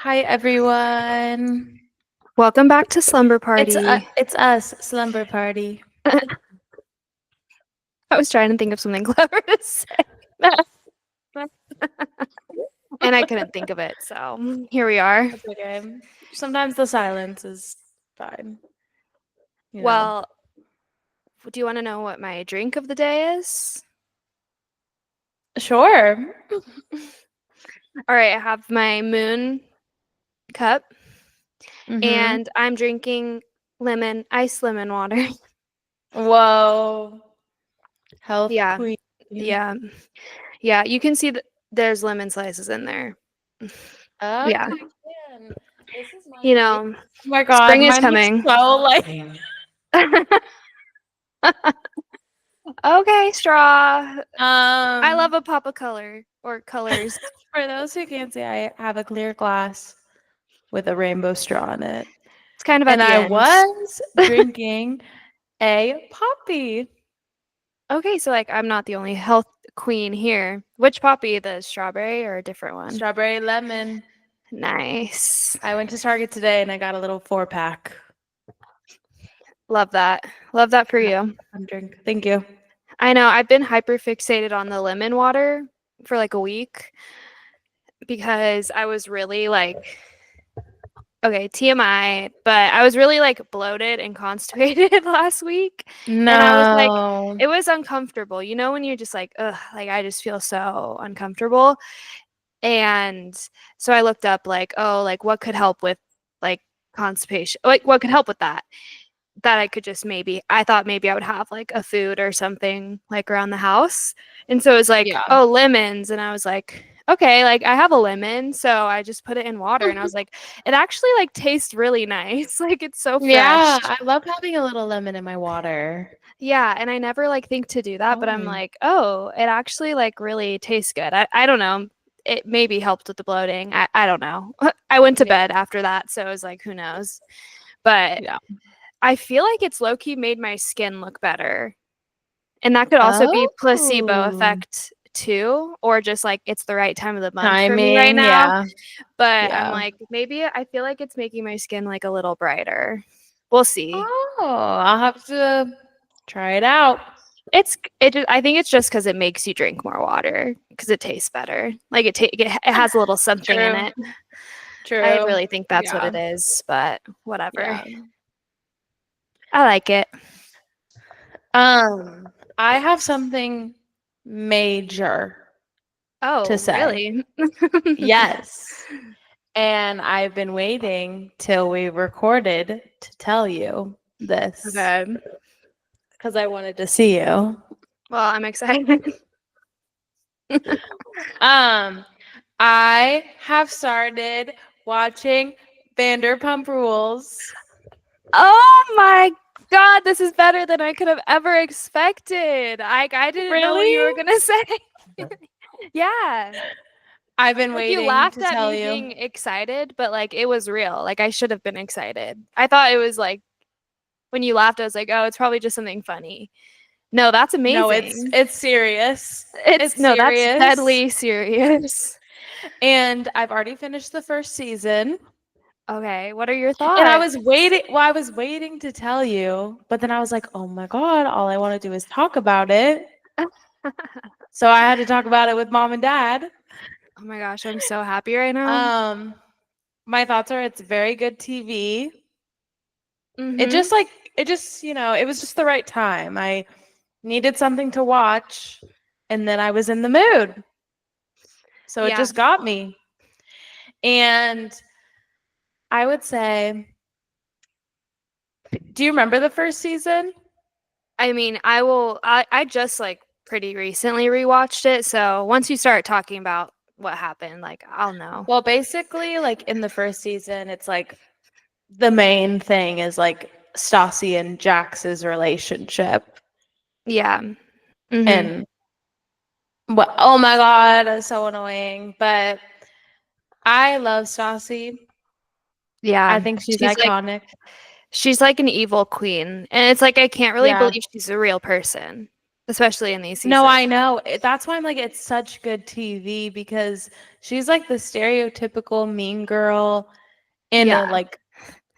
Hi everyone. Welcome back to Slumber Party. It's us, Slumber Party. I was trying to think of something clever to say, and I couldn't think of it, so here we are. That's okay. Sometimes the silence is fine. You know. Well, do you want to know what my drink of the day is? Sure. All right, I have my moon cup, Mm-hmm. and I'm drinking iced lemon water. Whoa. Health Yeah, queen. yeah, yeah. You can see that there's lemon slices in there. Oh, Yeah, I can. This is my you face. know, Oh my god, spring is mine looks coming. so like Okay, straw. I love um a pop of color or colors. for those who can't see, I have a clear glass with a rainbow straw in it. It's kind of at And the I end. was drinking a poppy. Okay, so like I'm not the only health queen here. Which poppy? The strawberry or a different one? Strawberry lemon. Nice. I went to Target today and I got a little 4-pack. Love that. Love that for you. I'm drink. Thank you. I know I've been hyper fixated on the lemon water for like a week because I was really like, okay, TMI, but I was really like bloated and constipated last week. And I was like, No. it was uncomfortable. You know, when you're just like, ugh, like I just feel so uncomfortable. And so I looked up like, oh, like what could help with like constipation? Like what could help with that? That I could just I thought maybe I would have like a food or something like around the house. And so it was like, Yeah. oh, lemons. And I was like, okay, like I have a lemon. So I just put it in water and I was like, it actually like tastes really nice. Like it's so Yeah, fresh. I love having a little lemon in my water. Yeah, and I never like think to do that, but I'm Fun. like, oh, it actually like really tastes good. I don't know. It maybe helped with the bloating. I don't know. I went to Yeah. bed after that, so it was like, who knows? But Yeah. I feel like it's low key made my skin look better. And that could also be placebo Oh. effect too, or just like it's the right time of the month for me right Timing. now. Yeah. But I'm Yeah. like, maybe I feel like it's making my skin like a little brighter. We'll see. Oh, I'll have to try it out. I think it's just because it makes you drink more water because it tastes better. Like it has a little something in True. it. I True. really think that's what Yeah. it is, but whatever. Yeah. I like it. I have something major to Oh, say. really? Yes. And I've been waiting till we recorded to tell you this Okay. because I wanted to see you. Well, I'm excited. Um, I have started watching Vanderpump Rules. Oh my God, this is better than I could have ever expected. I didn't know what you were Really? gonna say. Yeah. I've been Like you waiting laughed to at tell me you. being excited, but like it was real. Like I should have been excited. I thought it was like when you laughed, I was like, oh, it's probably just something funny. No, that's No, it's amazing. it's serious. It's It's no, that's serious. deadly serious. And I've already finished the first season. Okay, what are your And I thoughts? was waiting, well, I was waiting to tell you, but then I was like, oh my God, all I want to do is talk about it. So I had to talk about it with mom and dad. Oh my gosh, I'm so happy right now. Um, my thoughts are it's very good TV. It Mm-hmm. just like it just, it was just the right time. I needed something to watch and then I was in the mood. So it Yeah. just got me. And I would say, do you remember the first season? I mean, I just like pretty recently rewatched it, so once you start talking about what happened, like I'll know. Well, basically, like in the first season, it's like the main thing is like Stassi and Jax's relationship. Yeah. Mm-hmm. And well, oh my God, that's so annoying. But I love Stassi. I Yeah. think she's She's like iconic. she's like an evil queen. And it's like I can't really Yeah. believe she's a real person, especially in these No, seasons. I know. That's why I'm like, it's such good TV because She's like the stereotypical mean girl in a Yeah. like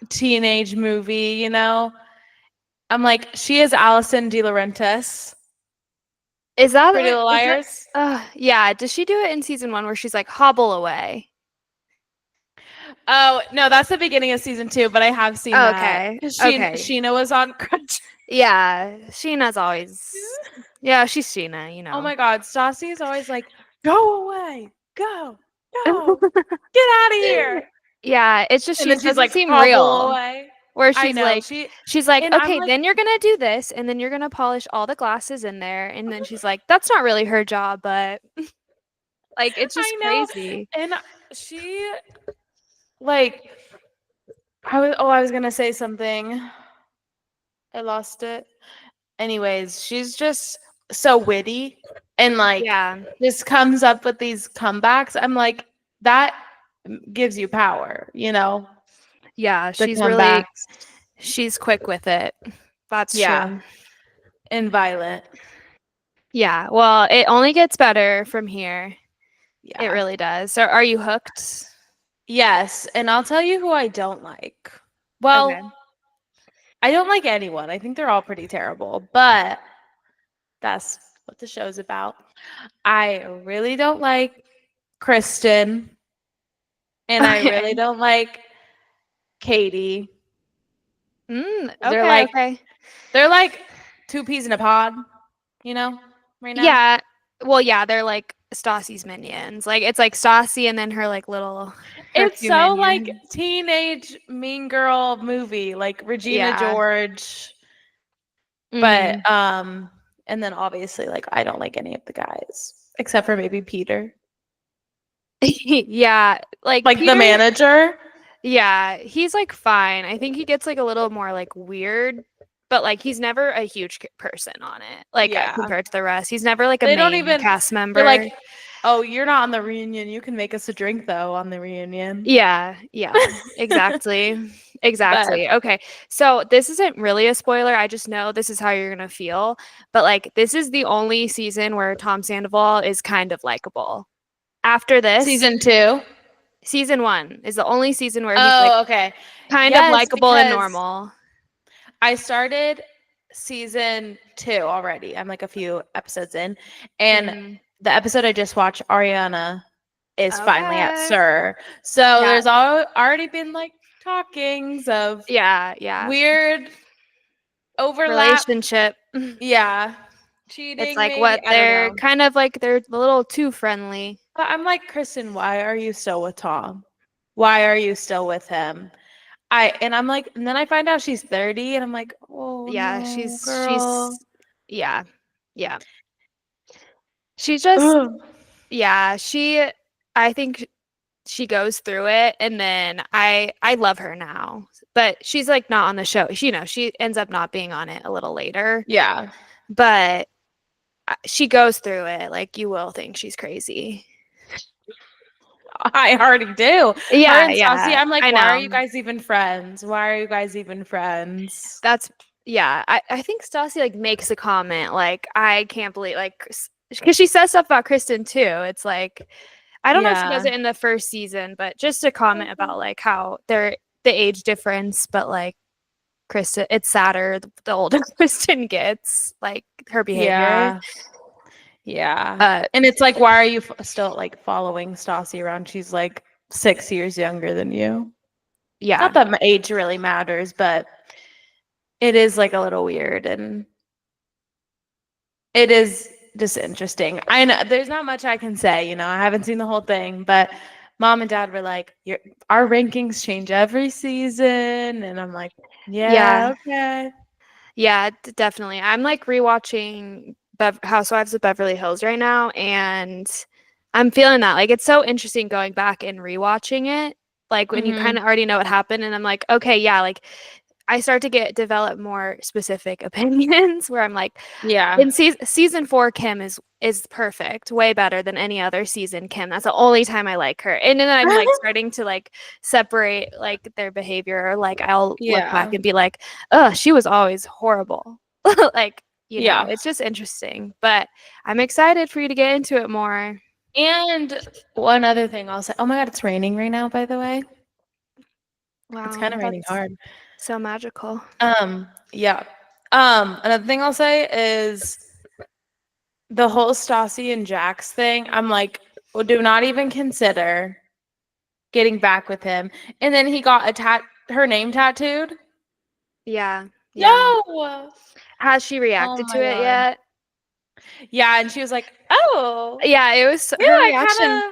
teenage movie, you know? I'm like, she is Allison De Laurentiis, Is that Pretty what Little is that Liars. yeah, does she do it in season 1 where she's like hobble away? Oh, no, that's the beginning of season 2, but I have seen that. Okay. Because Okay. Sheena was on Crunch. Yeah, Sheena's always yeah, she's Sheena, you Oh know. my God, Stassi is always like, go away, go, get out of here. Yeah, it's just And she then she's doesn't like, seem hobble real. away. Where I know. she's like, And I'm "Okay, like, then you're gonna do this, and then you're gonna polish all the glasses in there." And then she's like, "That's not really her job, but like it's just I know. crazy." And she, like, I was going to say something. I lost it. Anyways, she's just so witty and like Yeah. just comes up with these comebacks. I'm like, that gives you power, you know, Yeah, the she's really comebacks. she's quick with it. That's Yeah. true. And violent. Yeah, well, it only gets better from here. It Yeah. really does. So are you hooked? Yes. And I'll tell you who I don't like. Well, Okay. I don't like anyone. I think they're all pretty terrible, but that's what the show's about. I really don't like Kristen, and I Okay. really don't like Katie. They're Okay, like okay. they're like two peas in a pod, you know, right now. Yeah. Well, yeah, they're like Stassi's minions. Like it's like Stassi and then her It's few so like minions. teenage mean girl movie, like Regina Yeah. George, but Mhm. and then obviously like I don't like any of the guys except for maybe Peter. Yeah, like Like the Peter, manager. yeah, he's like fine. I think he gets like a little more like weird, but like he's never a huge person on it, like Yeah. compared to the rest. He's never like a They don't main even cast they're member. like, "Oh, you're not on the reunion. You can make us a drink though on the reunion." Yeah, yeah, exactly. But Exactly. Okay. So this isn't really a spoiler. I just know this is how you're gonna feel. But like this is the only season where Tom Sandoval is kind of likable. After this, season 2. season 1 is the only season where he's like Oh, okay. kind of Yes, likable and because normal. I started season 2 already. I'm like a few episodes in. And Hmm. the episode I just watched, Ariana is finally at Okay. Sir. So Yeah. there's already been like talkings of Yeah. Yeah. weird overlap. Relationship. Yeah. It's Cheating, like maybe. what I don't they're know. kind of like they're a little too friendly. But I'm like, Kristen, why are you still with Tom? Why are you still with him? I'm like, and then I find out she's 30, and I'm like, oh Yeah, no, girl. yeah. Yeah. She just Ugh. yeah, I think she goes through it and then I love her now. But she's like not on the show. She ends up not being on it a little later, Yeah, but she goes through it. Like you will think she's crazy. I already do. Her Yeah, and Stassi, yeah. I'm like, I why are know. you guys even friends? Why are you guys even friends? That's yeah. I think Stassi like makes a comment like I can't believe like because she says stuff about Kristen too. It's like I don't know if she does Yeah. it in the first season, but just a comment about like how they're the age difference, but like Kristen, it's sadder the older Kristen gets, like her behavior. Yeah. Yeah. Uh, And it's like, why are you still like following Stassi around? She's like 6 years younger than you. yeah, Not that my age really matters, but it is like a little weird and it is just interesting. I know there's not much I can say, you know, I haven't seen the whole thing, but mom and dad were like, our rankings change every season. And I'm like, yeah, yeah, okay. yeah, definitely. I'm like rewatching Housewives of Beverly Hills right now, and I'm feeling that. Like it's so interesting going back and rewatching it. Like when you kind Hmm. of already know what happened, and I'm like, okay, yeah, like I start to develop more specific opinions where I'm like, Yeah. in season 4, Kim is perfect, way better than any other season. Kim, that's the only time I like her, and then I'm like starting to like separate like their behavior. Or, like I'll look back Yeah. and be like, "Ugh, she was always horrible." Like Yeah. it's just interesting. But I'm excited for you to get into it more. And one other thing I'll say. Oh my God, it's raining right now, by the way. It's Wow, kind of raining that's hard. so magical. Yeah. Another thing I'll say is the whole Stassi and Jax thing. I'm like, well, do not even consider getting back with him. And then he got her name tattooed. Yeah, yeah. No. Has she Oh reacted to my it God. yet? Yeah, and she was like, "Oh, Yeah, it was yeah, her I reaction. kind of.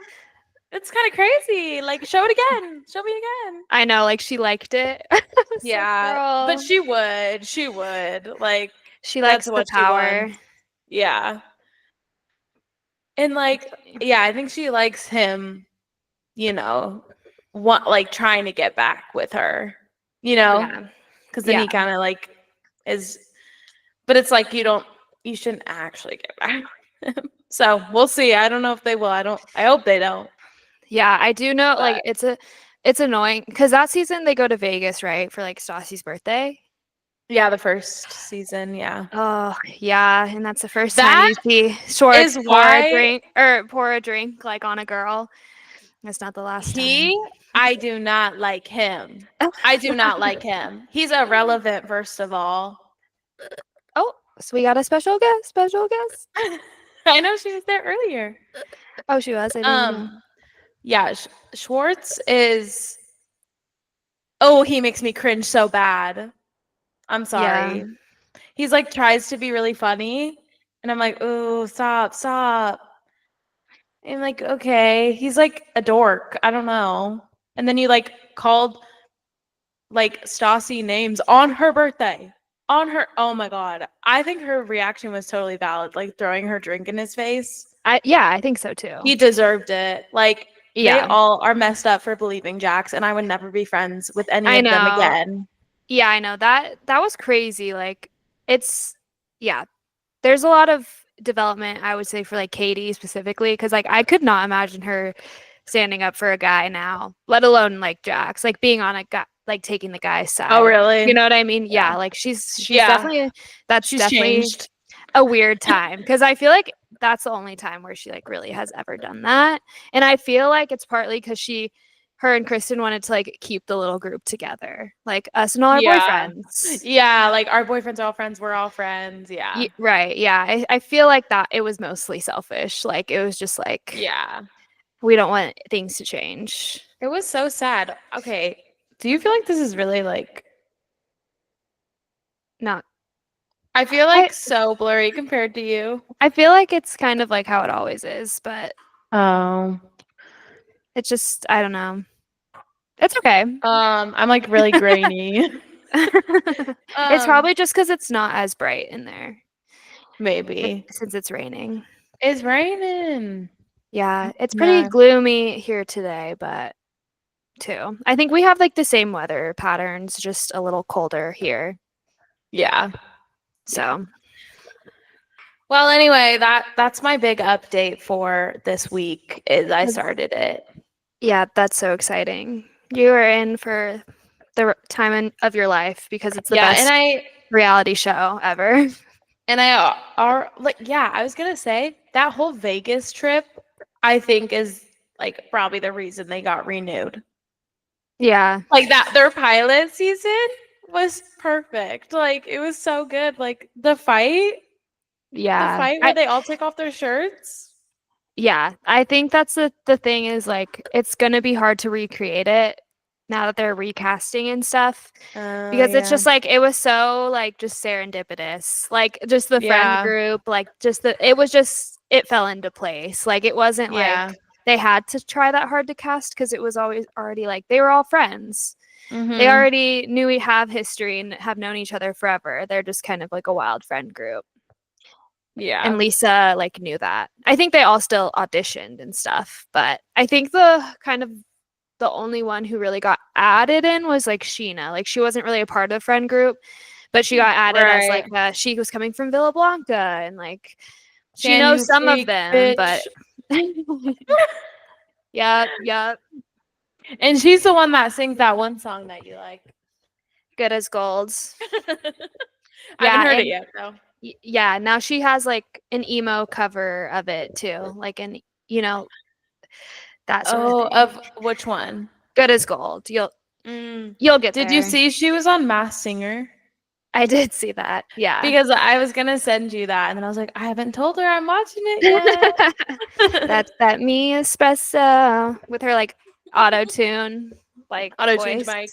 It's kind of crazy. Like, show it again. Show me again." I know, like she liked it. I was like, Yeah, but girl, she would. She would. Like, she that's likes the what she power. wants. Yeah. And That's like, funny. yeah, I think she likes him, you know, want like trying to get back with her, you know, Yeah, because then yeah, he kind of like is, but it's like you shouldn't actually get back with him. So we'll see. I don't know if they will. I hope they don't. yeah. I do know, like But it's annoying because that season they go to Vegas, right, for like Stassi's birthday. yeah, the first season, yeah. Oh, yeah, and that's the first time That you see Schwartz is why pour a drink like on a girl. That's not the last time. he, I do not like him. I do not like him. He's irrelevant, first of all. Oh, so we got a special guest. Special guest. I know she was there earlier. Oh, she was. I didn't even know. Yeah, Schwartz is. Oh, he makes me cringe so bad. I'm Yeah, sorry. He's like tries to be really funny, and I'm like, oh, stop, stop. And I'm like, okay, he's like a dork. I don't know. And then you like called like Stassi names on her birthday. On her, oh my god. I think her reaction was totally valid, like throwing her drink in his face. I think so too. He deserved it. Like they Yeah, all are messed up for believing Jax, and I would never be friends with any I of them know. again. Yeah, I know that was crazy. Like it's yeah, there's a lot of development I would say for like Katie specifically because like I could not imagine her standing up for a guy now, let alone like Jax, like being on a guy, like taking the guy's Oh, side. You really? know what I mean? Yeah. Yeah, like she's Yeah. definitely that's She's definitely changed. a weird time because I feel like that's the only time where she like really has ever done that. And I feel like it's partly because her and Kristen wanted to like keep the little group together, like us and all our Yeah. boyfriends. Yeah. Like our boyfriends are all friends. We're all friends. Yeah. Right. Yeah. I feel like that it was mostly selfish. Like it was just like, Yeah. we don't want things to change. It was so sad. Okay. Do you feel like this is really like, Not, I feel I, like so blurry compared to you? I feel like it's kind of like how it always is, but Oh. it's just, I don't know. It's okay. I'm like really grainy. It's um, probably just because it's not as bright in there maybe. since it's raining. It's raining. Yeah, it's pretty No. gloomy here today, but too. I think we have like the same weather patterns, just a little colder here. Yeah. Yeah. So, Well, anyway, that's my big update for this week is I that's- started it. yeah, that's so exciting. You are in for the time of your life because it's the Yeah, best reality show ever. and I are like yeah, I was gonna say that whole Vegas trip I think is like probably the reason they got renewed. Yeah, Like that their pilot season was perfect. Like it was so good. Like the yeah. fight where they all take off their shirts. I think that's the thing is like it's gonna be hard to recreate it now that they're recasting and stuff Oh because it's yeah. just like it was so like just serendipitous, like just the friend Yeah. group, like just it was just it fell into place. Like it wasn't like Yeah. they had to try that hard to cast because it was always already like they were all friends. They Mhm. already knew we have history and have known each other forever. They're just kind of like a wild friend group. And Yeah. Lisa like knew that. I think they all still auditioned and stuff, but I think the kind of the only one who really got added in was like Sheena. Like she wasn't really a part of the friend group, but she got added as like Right. she was coming from Villa Blanca and like she Can knows you some of freak, them, but bitch? yeah, And she's the one that sings that one song that you like. good as gold. I haven't Yeah, heard it and yet though. yeah, now she has like an emo cover of it too, like an you know, that sort of Oh, thing. of which one? Good as gold. Mm. You'll get Did you there. see she was on Masked Singer? I did see that. Yeah. Because I was gonna send you that, and then I was like, I haven't told her I'm watching it yet. That's that me espresso with her like auto tune like Auto change voice. mic.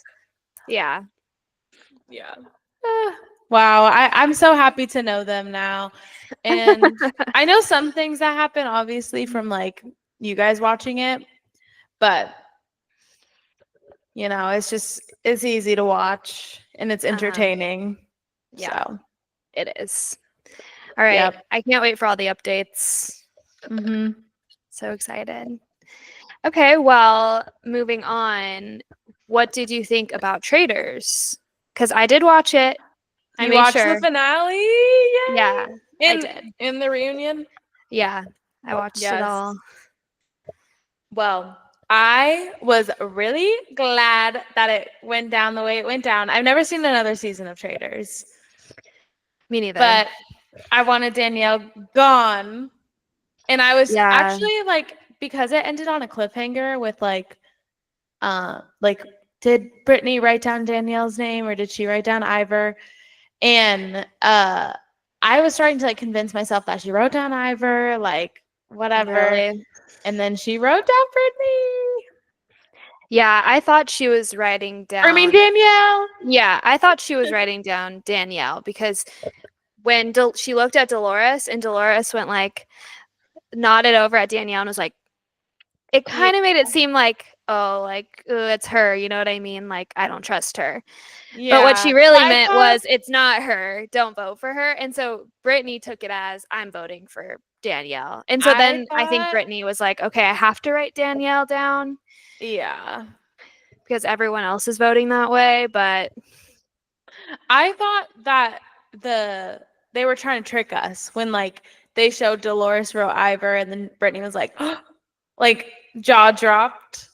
Yeah. Yeah. Ah, wow, I'm so happy to know them now. And I know some things that happen, obviously, from like you guys watching it, but it's easy to watch and it's Uh-huh. entertaining. Yeah, So, it is. All right. yep. I can't wait for all the updates. Mm-hmm. So excited. Okay, well, moving on. What did you think about Traitors? Because I did watch it. I You made watched the sure. finale? Yay! Yeah, I In did. in the reunion? Yeah, I watched it Yes. all. Well, I was really glad that it went down the way it went down. I've never seen another season of Traitors, Me neither. but I wanted Danielle gone. And I was Yeah, actually like, because it ended on a cliffhanger with like, did Brittany write down Danielle's name or did she write down Ivor? And I was starting to like convince myself that she wrote down Ivor, like whatever. really. And then she wrote down Brittany. Yeah, I thought she was writing Or I mean down. Danielle. Yeah, I thought she was writing down Danielle because when she looked at Dolores and Dolores went like nodded over at Danielle and was like, it Yeah. kind of made it seem like, oh, like it's her. You know what I mean? Like I don't trust her. But what Yeah. she really I meant thought was it's not her. Don't vote for her. And so Brittany took it as I'm voting for Danielle. And so I then I think thought Brittany was like, okay, I have to write Danielle down yeah. because everyone else is voting that way. But I thought that they were trying to trick us when like they showed Dolores wrote Ivor and then Brittany was like like jaw dropped.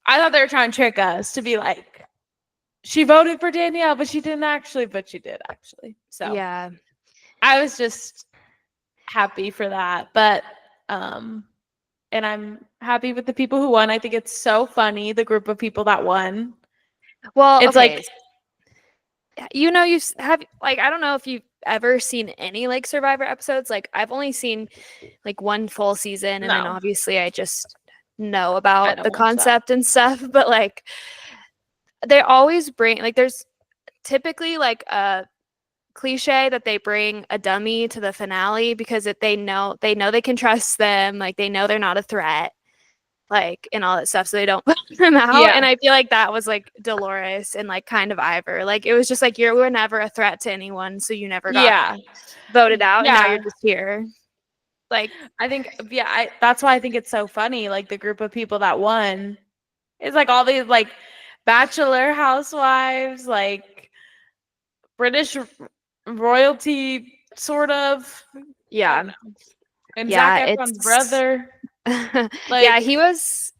I thought they were trying to trick us to be like she voted for Danielle, but she didn't actually, but she did actually. So yeah. I was just happy for that. But um and I'm happy with the people who won. I think it's so funny, the group of people that won. Well, It's okay. like You know, have like I don't know if you've ever seen any like Survivor episodes. Like I've only seen like one full season, and then no, obviously I just know I about don't the watch that. concept and stuff. But like they always bring like there's typically like a cliche that they bring a dummy to the finale because they know they can trust them, like they know they're not a threat, like and all that stuff, so they don't put them out. Yeah. And I feel like that was like Dolores and like kind of Ivor. Like it was just like you were never a threat to anyone, so you never got Yeah. voted out, and now you're Yeah. just here. Like I think that's why I think it's so funny. Like the group of people that won is like all these like bachelor housewives, like British royalty sort of. I don't yeah, know. And Zac yeah, Efron's it's brother. yeah, Like he was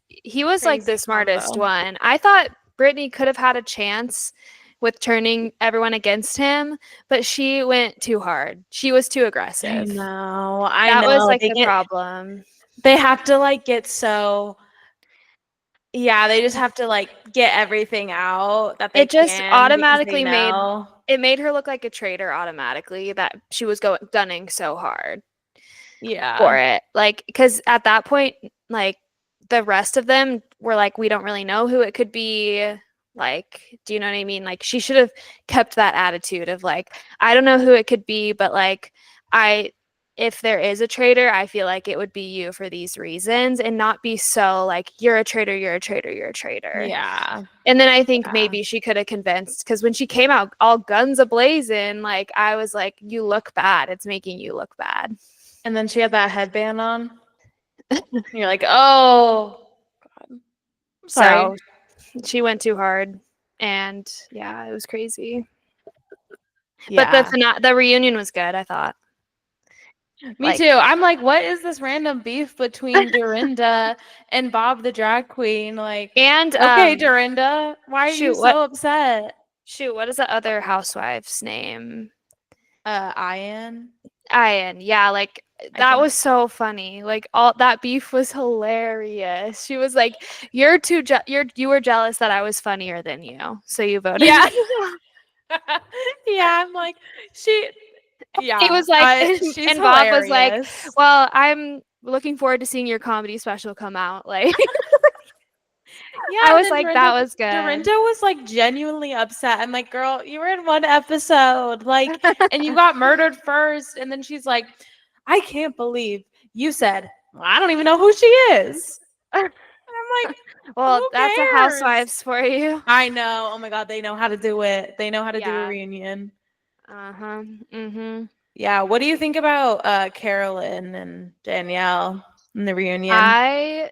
like the crazy smartest combo. one. I thought Brittany could have had a chance with turning everyone against him, but she went too hard. She was too I aggressive. know. I That was know. like the problem. They have to like get so yeah, they just have to like get everything out that they It just can because they automatically know. made her look like a traitor automatically that she was going gunning so hard for Yeah. it. Like cuz at that point like the rest of them were like we don't really know who it could be. Like, do you know what I mean? Like she should have kept that attitude of like I don't know who it could be, but like I if there is a traitor, I feel like it would be you for these reasons and not be so like you're a traitor, you're a traitor, you're a traitor. Yeah. And then I think Yeah. maybe she could have convinced because when she came out all guns ablazing, like I was like, you look bad. It's making you look bad. And then she had that headband on. And you're like, oh, God. I'm sorry. So she went too hard. And yeah, it was crazy. But Yeah. the reunion was good, I thought. Me Like, too. I'm like, what is this random beef between Dorinda and Bob the drag queen? Like, and okay, Dorinda, why are you shoot, what so upset? shoot, what is the other housewife's name? Ian. Ian, yeah, like I that think. was so funny. Like all that beef was hilarious. She was like, "You're too you were jealous that I was funnier than you, so you voted." Yeah. Yeah, I'm like, she He yeah, was like, she's and Bob was like, hilarious. "Well, I'm looking forward to seeing your comedy special come out." Like, Yeah, I and was then like, "That was Dorinda good." was like genuinely upset. I'm like, girl, you were in one episode, like, and you got murdered first. And then she's like, I can't believe you said, well, I don't even know who she is. And I'm like, Well, who that's a cares? housewives for you. I know. Oh my God, they know how to do it. They know how to do a Yeah. reunion. Uh-huh. Mhm. Yeah. What do you think about Carolyn and Danielle in the reunion? I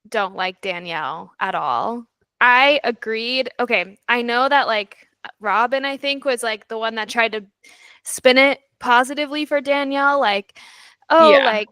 don't like Danielle at all. I agreed. Okay, I know that like Robin, I think, was like the one that tried to spin it positively for Danielle. Like, oh, Yeah. like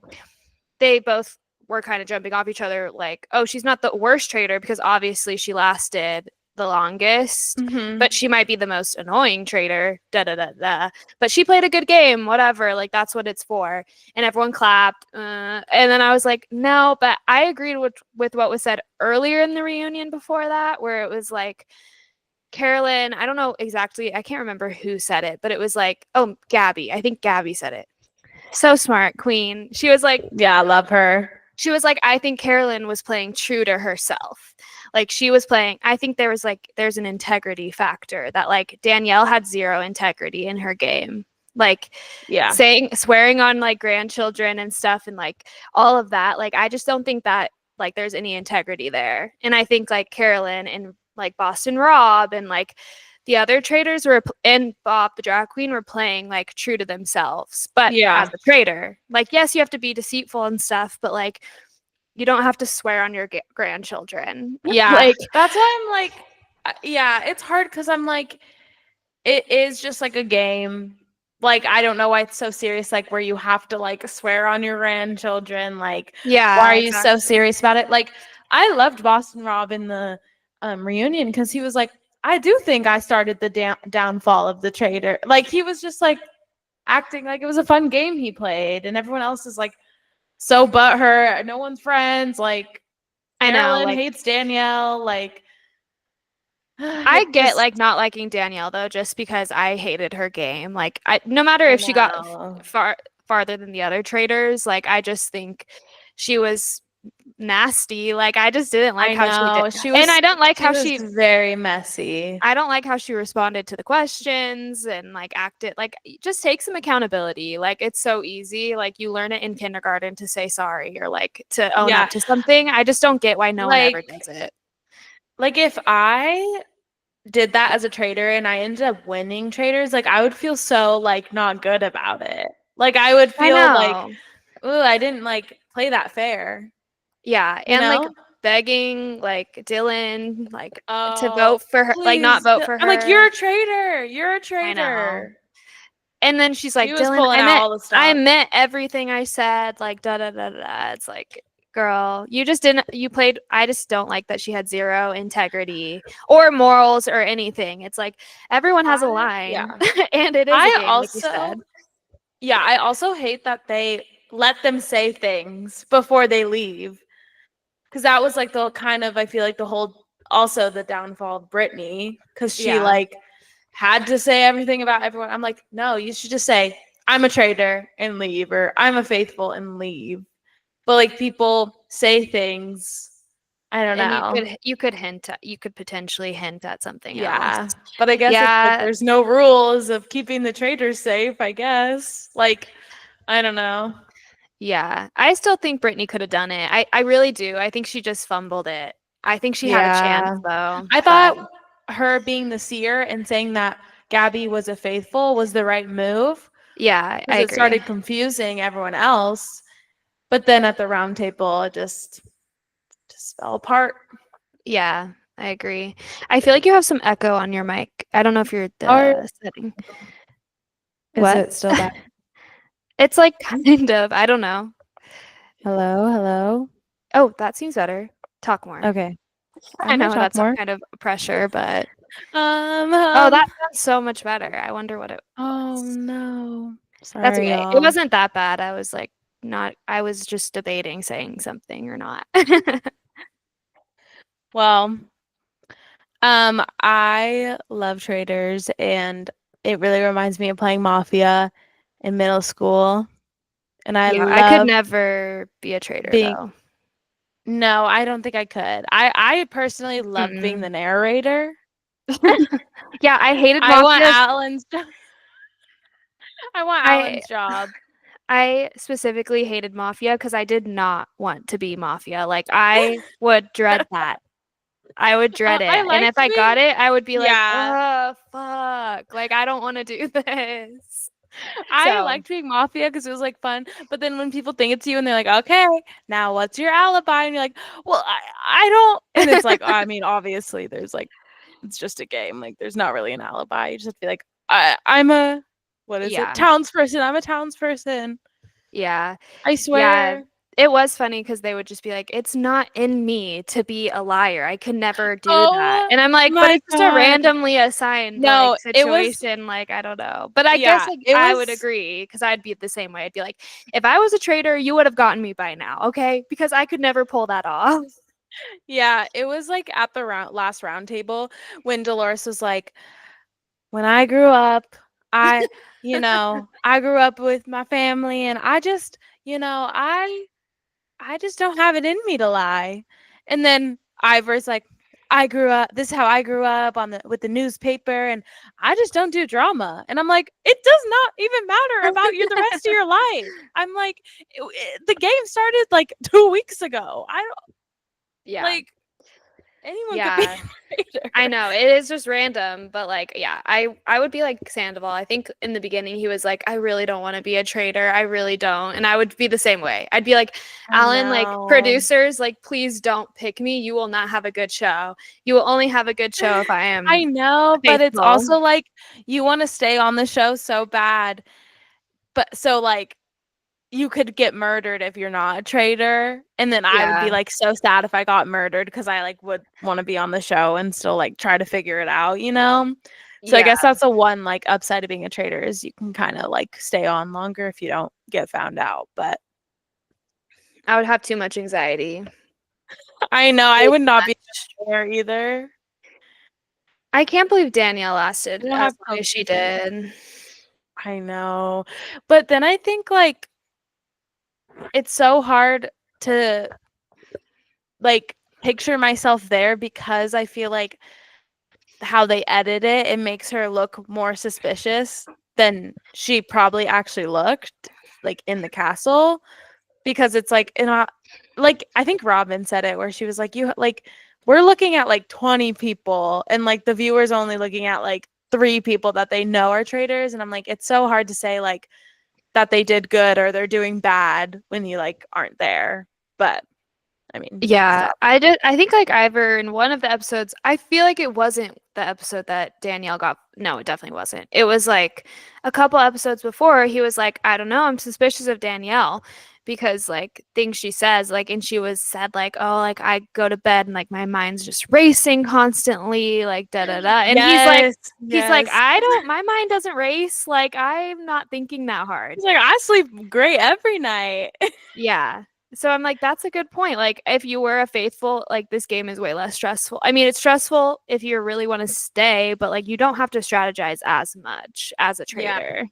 they both were kind of jumping off each other. Like, oh, she's not the worst traitor because obviously she lasted the longest, Hmm. but she might be the most annoying traitor. Da da da da. But she played a good game. Whatever. Like that's what it's for. And everyone clapped. And then I was like, no. But I agreed with what was said earlier in the reunion before that, where it was like Carolyn. I don't know exactly. I can't remember who said it, but it was like, oh, Gabby. I think Gabby said it. So smart, queen. Yeah, I love her. She was like, I think Carolyn was playing true to herself. Like she was playing, I think there's an integrity factor that like Danielle had zero integrity in her game. Like Yeah. swearing on like grandchildren and stuff and like all of that. Like I just don't think that like there's any integrity there. And I think like Carolyn and like Boston Rob and like the other traders were and Bob the drag queen were playing like true to themselves, but as Yeah. a trader, like yes, you have to be deceitful and stuff, but like you don't have to swear on your grandchildren. Yeah. Like That's why I'm like, yeah, it's hard because I'm like, it is just like a game. Like, I don't know why it's so serious, like, where you have to like swear on your grandchildren. Like, why are yeah, you so exactly. serious about it? Like, I loved Boston Rob in the reunion because he was like, I do think I started the downfall of the trader. Like, he was just like acting like it was a fun game he played, and everyone else is like, so butthurt. No one's friends. Like, I know, Carolyn like hates Danielle. Like, I it get just, like not liking Danielle though, just because I hated her game. Like I, no matter I if she got know. farther than the other traders, like I just think she was nasty. Like I just didn't like I how she did, know. and She was very messy. I don't like how she responded to the questions and like acted like just take some accountability. Like it's so easy. Like you learn it in kindergarten to say sorry or like to own Yeah. up to something. I just don't get why no one ever Like, does it. if I did that as a trader and I ended up winning traders, like I would feel so like not good about it. Like I would I feel like, know. ooh, I didn't like play that fair, Yeah, you and like know? begging like Dylan like to Oh, vote for her, like not please. vote for I'm like, you're her. a traitor. You're a I know. traitor. And then she's She like, was Dylan, pulling out all the I stops. meant everything I said, like da da da da. It's like, girl, you just didn't you played I just don't like that she had zero integrity or morals or anything. It's like everyone has a Yeah. line and it is a I game, like you also, said. yeah, I also hate that they let them say things before they leave. Because that was like the kind of, I feel like the whole, also the downfall of Brittany, because she Yeah. like had to say everything about everyone. I'm like, no, you should just say, I'm a traitor and leave, or I'm a faithful and leave. But like people say things, I don't And know. you could potentially hint at something else. Yeah. But I guess it's like Yeah, there's no rules of keeping the traitors safe, I guess. Like, I don't know. yeah. I still think Brittany could have done it. I really do. I think she just fumbled it. I think she had a chance Yeah. though, I but thought her being the seer and saying that Gabby was a faithful was the right move yeah, I because it agree. started confusing everyone else. But then at the round table, it just fell apart. Yeah, I agree. I feel like you have some echo on your mic. I don't know if you're Or the setting. is What? it still bad? It's like kind of. I don't know. Hello, hello. Oh, that seems better. Talk more. Okay, I I'm gonna know talk that's some more. kind of pressure, but Um, oh, that um, sounds so much better. I wonder what it oh was. no. That's Sorry, okay. It y'all. wasn't that bad. I was like, not, I was just debating saying something or not. Well, I love Traitors, and it really reminds me of playing Mafia in middle school. And I Yeah, I could love never be a traitor being, though. no, I don't think I could. I personally loved being Mm-mm. the narrator. Yeah, I hated I want Mafia. Alan's job. I want I Alan's job. I specifically hated Mafia because I did not want to be Mafia. Like I would dread that. I would dread I it. And if liked I being, got it, I would be like, yeah. oh fuck. Like I don't want to do this. I So liked being Mafia because it was like fun. But then when people think it's you and they're like, okay, now what's your alibi? And you're like, well, I don't. And it's like, I mean, obviously, there's like, it's just a game. Like, there's not really an alibi. You just have to be like, I'm a, what is it? yeah. Townsperson. I'm a townsperson. Yeah. I Yeah. swear. It was funny because they would just be like, it's not in me to be a liar. I could never do that. Oh And I'm like, but my it's just a God. randomly assigned like No, it was, situation. Like, I don't know. But I guess yeah, like it I would was, agree because I'd be the same way. I'd be like, if I was a traitor, you would have gotten me by now. Okay. Because I could never pull that off. yeah, it was like at the last round table when Dolores was like, when I grew up, I, I grew up with my family and I just, I just don't have it in me to lie. And then Ivor's like, I grew up, this is how I grew up on the with the newspaper and I just don't do drama. And I'm like, it does not even matter about the rest of your life. I'm like, the game started like 2 weeks ago. I don't Yeah. like anyone could be Yeah. a I traitor. know it is just random, but like, yeah, I would be like Sandoval. I think in the beginning he was like, I really don't want to be a traitor. I really don't, and I would be the same way. I'd be like, I Alan, like know. producers, like please don't pick me. You will not have a good show. You will only have a good show if I I am know, but it's faithful. also like you want to stay on the show so bad. But so like you could get murdered if you're not a traitor. And then I would be Yeah, like so sad if I got murdered because I like would want to be on the show and still like try to figure it out, you know? So I yeah. guess that's the one like upside of being a traitor is you can kind of like stay on longer if you don't get found out. But I would have too much anxiety. I know I Way would too not be much. there either. I can't believe Danielle I lasted don't as have long as she cocaine. did. I know. But then I think like it's so hard to like picture myself there because I feel like how they edit it, it makes her look more suspicious than she probably actually looked like in the castle because it's like in a like I think Robin said it where she was like you like we're looking at like 20 people and like the viewers only looking at like 3 people that they know are traitors and I'm like it's so hard to say like that they did good or they're doing bad when you like aren't there. But I mean, Yeah, stop. I think like Ivor in one of the episodes, I feel like it wasn't the episode that Danielle got. No, it definitely wasn't. It was like a couple episodes before he was like, I don't know, I'm suspicious of Danielle because like things she says, like, and she was said like, oh, like I go to bed and like my mind's just racing constantly, like da da da. And Yes, he's like, yes. I don't, my mind doesn't race. Like I'm not thinking that hard. He's like, I sleep great every night. Yeah. So I'm like, that's a good point. Like, if you were a faithful, like, this game is way less stressful. I mean, it's stressful if you really want to stay, but like, you don't have to strategize as much as a Yeah. trader.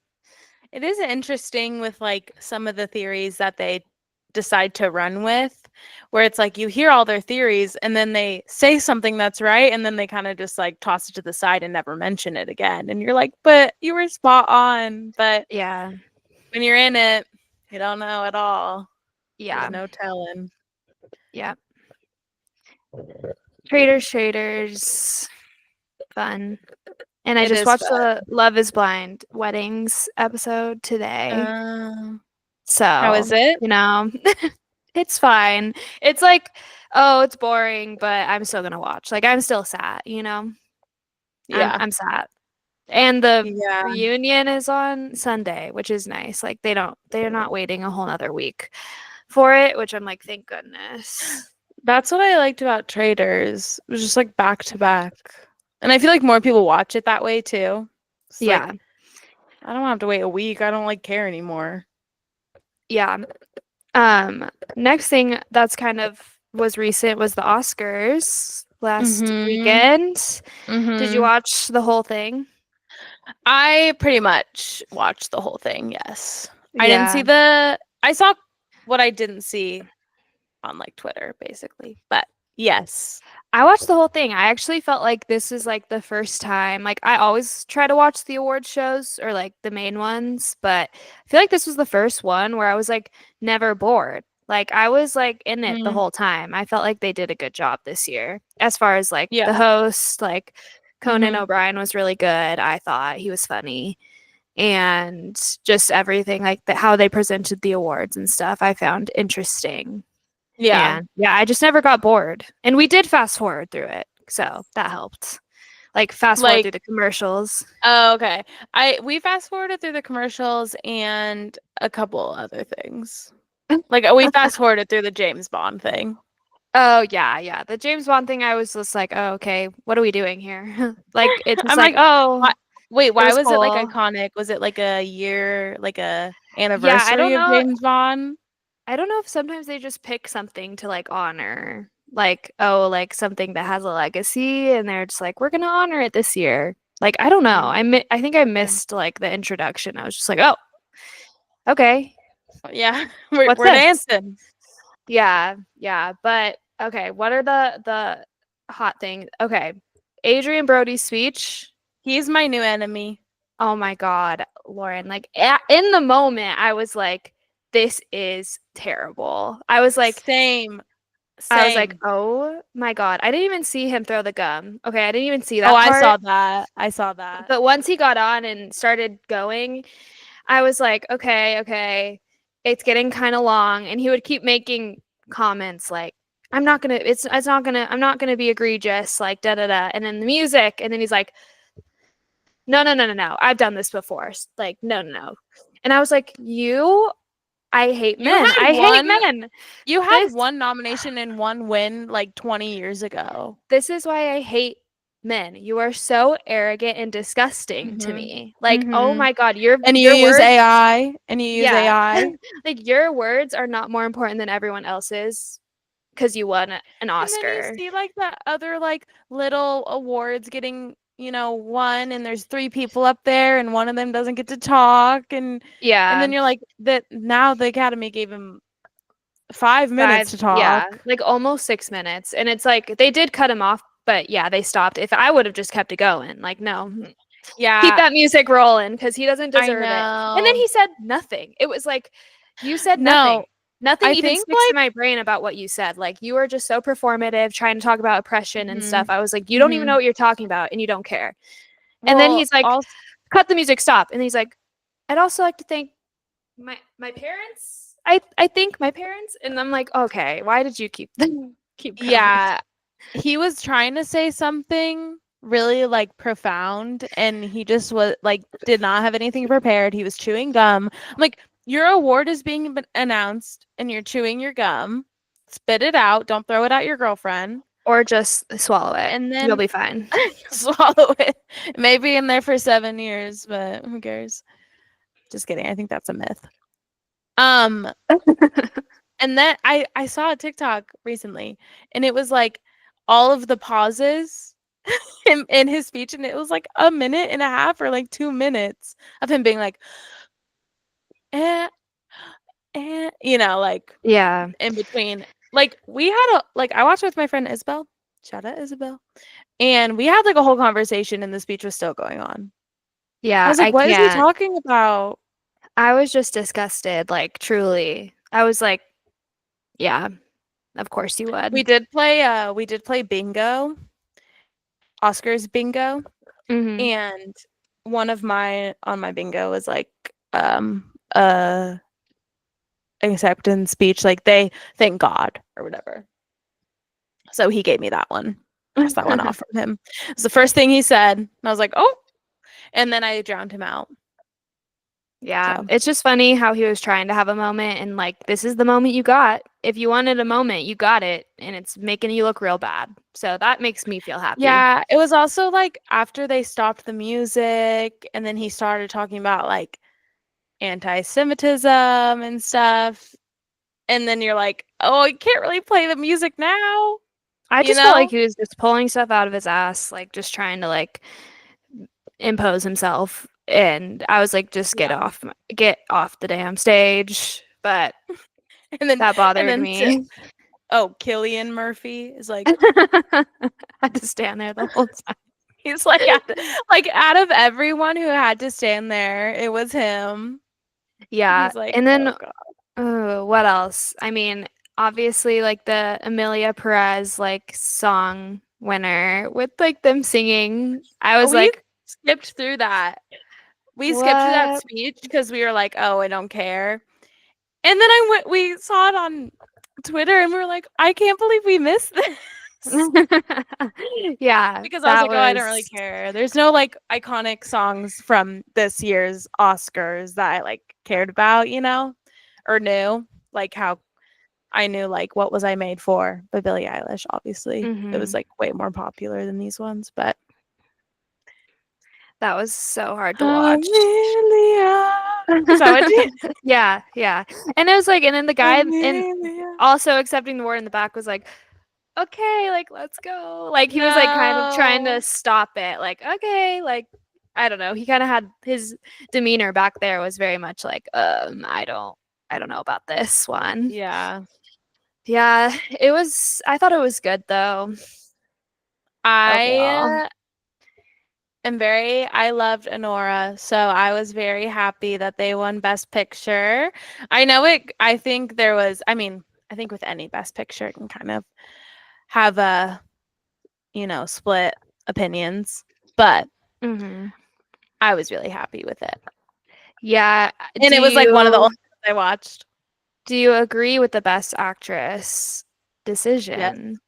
It is interesting with like some of the theories that they decide to run with, where it's like you hear all their theories and then they say something that's right and then they kind of just like toss it to the side and never mention it again. And you're like, but you were spot on. But Yeah. when you're in it, you don't know at all. There's Yeah. no telling. Yeah. Traders. Fun. And I It just is watched fun. the Love is Blind weddings episode today. How is So, it? it's fine. It's like, oh, it's boring, but I'm still gonna watch. Like, I'm still sad. Yeah. I'm sad. And the Yeah. reunion is on Sunday, which is nice. Like they're not waiting a whole nother week for it, which I'm like, thank goodness. That's what I liked about Traitors. It was just like back to back. And I feel like more people watch it that way too. It's Yeah. like I don't have to wait a week. I don't like care anymore. Yeah. Next thing that's kind of was recent was the Oscars last Mhm. weekend. Did you Mhm. watch the whole thing? I pretty much watched the whole thing. Yes. I didn't see Yeah. the I saw what I didn't see on like Twitter basically. But yes. I watched the whole thing. I actually felt like this is like the first time. Like I always try to watch the award shows or like the main ones, but I feel like this was the first one where I was like never bored. Like I was like in it the Mm, whole time. I felt like they did a good job this year. As far as like the yeah. host, like Conan Mhm. O'Brien was really good. I thought he was funny. And just everything like how they presented the awards and stuff I found interesting. Yeah. And yeah, I just never got bored. And we did fast forward through it. So that helped. Like fast forward Like, through the commercials. oh, okay. We fast forwarded through the commercials and a couple other things. Like we fast forwarded through the James Bond thing. Oh yeah, yeah. The James Bond thing I was just like, "Oh, okay. What are we doing here?" Like it's just I'm like, like, "Oh, why, wait, it why was was it like cool." iconic? Was it like a year, like a Yeah, I don't anniversary of know. James Bond? I don't know if sometimes they just pick something to like honor, like, oh, like something that has a legacy and they're just like, "We're going to honor it this year." Like, I don't know. Mm, I think I yeah. missed like the introduction. I was just like, "Oh, okay. Yeah, What's we're this?" dancing. Yeah, yeah, but okay, what are the hot things? Okay. Adrian Brody's speech. He's my new enemy. Oh my God, Lauren. Like in the moment, I was like, this is terrible. Same, I was like, same. oh my God. I didn't even see him throw the gum. Okay, I didn't even see Oh, that I part. saw that. I saw that. But once he got on and started going, I was like, okay, okay, it's getting kind of long. And he would keep making comments like, I'm not gonna be egregious, like da da da. And then the music, and then he's like, no, no, no, no, no, I've done this before. Like, no, no, no. And I was like, I hate You men. had I hate one men. you had This one nomination and one win like 20 years ago. this is why I hate men. You are so arrogant and disgusting to Mhm. me. Like, oh Mhm. my God, And you your use words, AI and you use yeah. AI. Like your words are not more important than everyone else's because you won an And then you Oscar. see like the other like little awards getting, won and there's three people up there and one of them doesn't get to talk and Yeah. then you're like that now the Academy gave him 5 minutes to Yeah, talk. like almost 6 minutes. And it's like they did cut him off, but yeah, they stopped. If I would have just kept it going, like, no, keep Yeah, that music rolling because he doesn't I deserve it. And then know. he said nothing. It was like, you said nothing. No, Nothing I even think sticks in my brain about what you said. Like, you are just so performative, trying to talk about oppression and stuff. mhm. I was like, you don't even know Mhm. what you're talking about and you don't care. And then Well, he's like, also cut the music, stop. And he's like, I'd also like to thank my parents. I think my parents. And I'm like, okay, why did you keep going? yeah, he was trying to say something really like profound and he just was like did not have anything prepared. He was chewing gum. I'm like, your award is being announced and you're chewing your gum. Spit it out. Don't throw it at your girlfriend. Or just swallow it. And You'll then be fine. swallow it. Maybe in there for 7 years, but who cares? Just kidding. I think that's a myth. Um, and then I saw a TikTok recently and it was like all of the pauses in his speech and it was like a minute and a half or like 2 minutes of him being like eh, like Yeah. in between. Like we had like I watched with my friend Isabel. Shout out Isabel. And we had like a whole conversation and the speech was still going on. I Yeah, was like, I what is he can't. talking about? I was just disgusted, like truly. I was like, yeah, of course you would. We did play bingo, Oscars bingo. Hmm. And one of my on my bingo was like uh acceptance speech, like they thank God or whatever. So he gave me that one. Passed that one off from him. It was the first thing he said. And I was like, oh, and then I drowned him out. Yeah, So it's just funny how he was trying to have a moment and like this is the moment you got. If you wanted a moment, you got it and it's making you look real bad. So that makes me feel happy. yeah, it was also like after they stopped the music and then he started talking about like anti-Semitism and stuff. And then you're like, oh, you can't really play the music now, I you just felt like know? he was just pulling stuff out of his ass, like just trying to like impose himself. And I was like, just Yeah. get off the damn stage. But And then that and bothered then me. oh, Killian Murphy is like I had to stand there the whole time. he's like out of everyone who had to stand there, it was him. Yeah. He's like, And oh then god. what else? I mean, obviously like the Amelia Perez like song winner with like them singing. I was We like, skipped through that. We skipped through that what? speech because we were like, oh, I don't care. And then we saw it on Twitter and we were like, I can't believe we missed this. Yeah, Because I was that like, oh, I don't really was care. There's no like iconic songs from this year's Oscars that I like cared about, you know, or knew. Like how I knew like What Was I Made For by Billie Eilish, obviously. It was mhm. like way more popular than these ones, but That was so hard to watch. Amelia. Is that what you Yeah, yeah. And it was like, and then the guy and Amelia? also accepting the word in the back was like, okay, like let's go. Like he was like kind of trying to No. stop it. Like, okay, like I don't know. He kind of had his demeanor back there was very much like, I don't know about this one. Yeah. Yeah, I thought it was good though, overall. I I loved Honora, so I was very happy that they won Best Picture. I think there was, I mean, I think with any Best Picture, it can kind of have a, split opinions, but Hmm. I was really happy with it. Yeah. And it was like one of the only ones I watched. Do you agree with the best actress Yes. decision?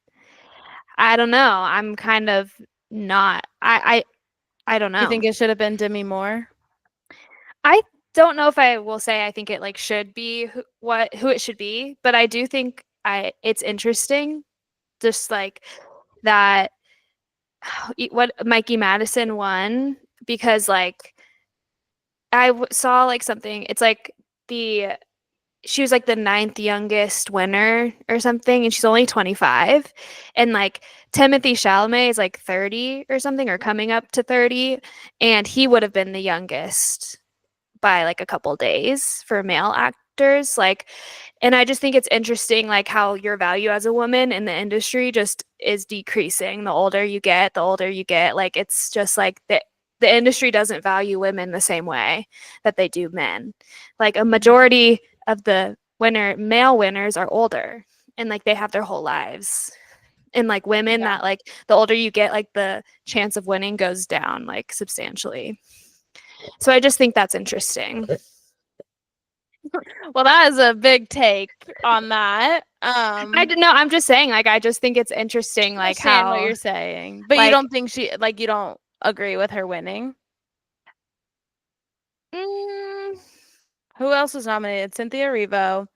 I don't know. I'm kind of not. I don't You know. think it should have been Demi Moore? I don't know if I will say I think it like should be who it should be, but I do think I it's interesting just like that what Mikey Madison won because like saw like something it's like the she was like the ninth youngest winner or something, and she's only 25. And like Timothy Chalamet is like 30 or something, or coming up to 30, and he would have been the youngest by like a couple days for male actors. Like, and I just think it's interesting, like how your value as a woman in the industry just is decreasing. The older you get, the older you get. Like, it's just like the industry doesn't value women the same way that they do men. Like a Mhm. majority of the male winners are older and like they have their whole lives. And like women Yeah. that like the older you get, like the chance of winning goes down like substantially. So I just think that's interesting. Well, that is a big take on that. I don't know. I'm just saying, like, I just think it's interesting, I like understand what how, you're saying, but you like, don't think you don't agree with her winning? mm, Who else was nominated? Cynthia Erivo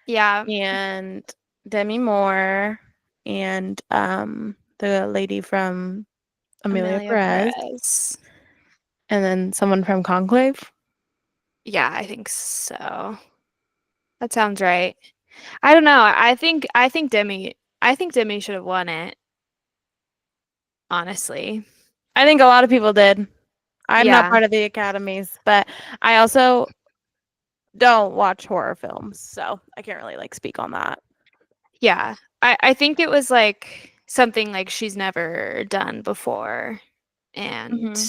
yeah, and Demi Moore and the lady from Amelia Amelia Perez Perez. and then someone from Conclave. Yeah, I think so. That sounds right. I don't know. I think Demi should have won it, honestly. I think a lot of people did. I'm not Yeah, part of the academies, but I also don't watch horror films, so I can't really like speak on that. yeah. I think it was like something like she's never done before, and Hmm.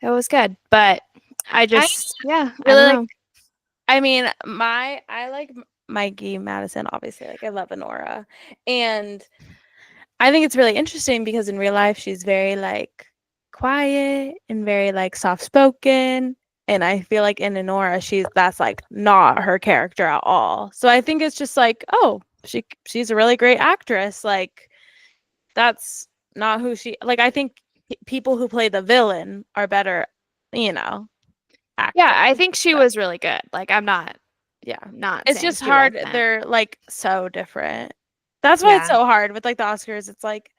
it was good. But I yeah, I really don't like. know. I mean, I like Mikey Madison. Obviously, like I love Honora, and I think it's really interesting because in real life she's very like quiet and very like soft spoken. And I feel like in Honora, that's like not her character at all. So I think it's just like, oh, she's a really great actress. Like that's not who she like. I think people who play the villain are better, you know. Yeah, I acting. think she But was really good. Like, I'm not yeah. not It's saying just she hard. wasn't. They're like so different. That's why it's Yeah. so hard with like the Oscars. It's like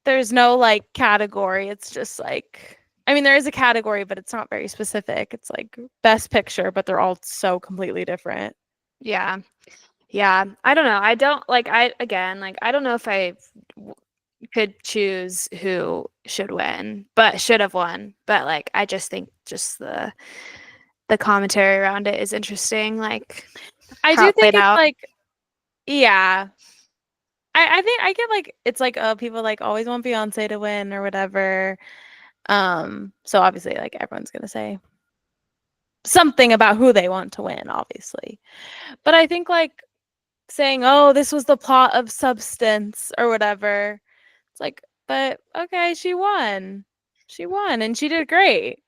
there's no like category. It's just like I mean there is a category, but it's not very specific. It's like best picture, but they're all so completely different. Yeah. Yeah. I don't know. I don't like I again, like I don't know if I w- could choose who should win, but should have won. But like I just think just the commentary around it is interesting, like I how do it think played it's out. like yeah. I think I get like it's like people like always want Beyonce to win or whatever. So obviously like everyone's gonna say something about who they want to win, obviously. But I think like saying, "Oh, this was the plot of Substance" or whatever. It's like, but okay, she won. She won and she did great.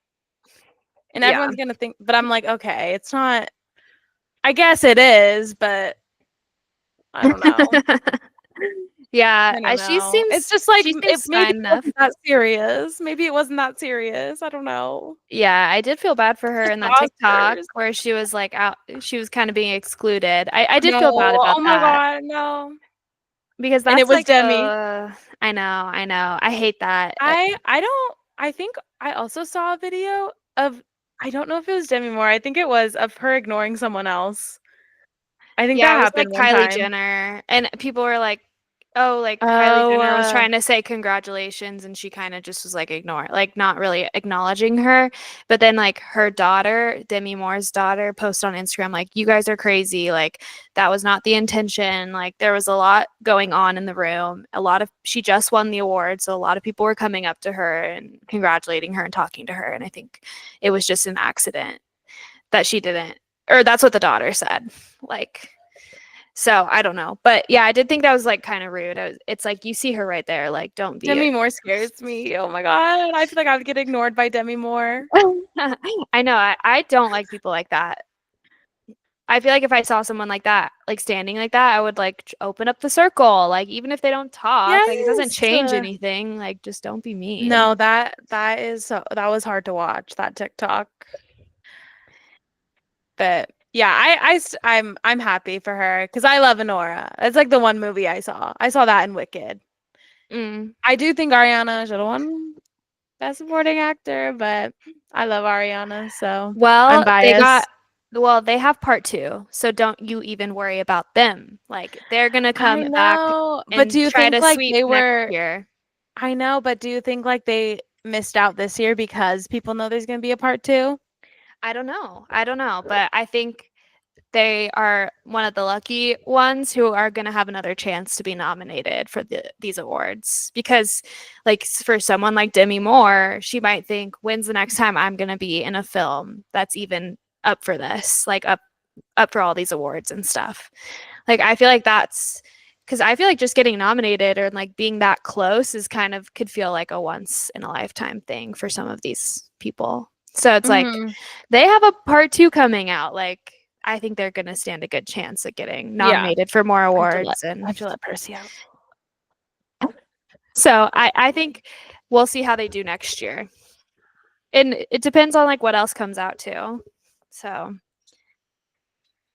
And Yeah. everyone's gonna think, but I'm like, okay, it's not. I guess it is, but I don't know. Yeah, I don't she know. It's seems just like it maybe fine it enough. wasn't that serious. Maybe it wasn't that serious. I don't know. Yeah, I did feel bad for her It's in the that TikTok Oscars. where she was like out, she was kind of being excluded. I did No. feel bad about Oh my that god, no. because And it that's was like, Demi. I know, I hate that. I don't I think I also saw a video of I don't know if it was Demi Moore. I think it was of her ignoring someone else. I think Yeah, that it was like happened one Kylie time. Jenner, and people were like, "Oh, like Kylie Oh, Jenner was trying to say congratulations," and she kind of just was like like not really acknowledging her. But then like her daughter, Demi Moore's daughter, posted on Instagram like, "You guys are crazy. Like that was not the intention. Like there was a lot going on in the room. A lot of she just won the award, so a lot of people were coming up to her and congratulating her and talking to her. And I think it was just an accident that she didn't, or that's what the daughter said. Like." So I don't know, but yeah, I did think that was like kind of rude. It's like you see her right there, like don't be. Demi Moore scares me. Oh my god. I feel like I would get ignored by Demi Moore. I know I don't like people like that. I feel like if I saw someone like that, like standing like that, I would like open up the circle. Like even if they don't talk, like it doesn't Yes. change anything. Like just don't be mean. No, that is so that was hard to watch, that TikTok. But yeah, I'm happy for her because I love Honora. It's like the one movie I saw. I saw that in Wicked. Mm. I do think Ariana should have won Best Supporting Actor, but I love Ariana, so I'm Well, biased. they have part two, so don't you even worry about them. Like they're gonna I come back know, but do and you try think to like sweep they next were year. I know, but do you think like they missed out this year because people know there's going to be a part 2? I don't know. I don't know, but I think they are one of the lucky ones who are going to have another chance to be nominated for these awards because like for someone like Demi Moore, she might think when's the next time I'm going to be in a film that's even up for this, like up for all these awards and stuff. Like I feel like that's because I feel like just getting nominated or like being that close is kind of could feel like a once in a lifetime thing for some of these people. So it's like Mhm. they have a part two coming out. Like I think they're gonna stand a good chance at getting Yeah, nominated for more awards. I have And to let Percy out. so I think we'll see how they do next year. And it depends on like what else comes out too. So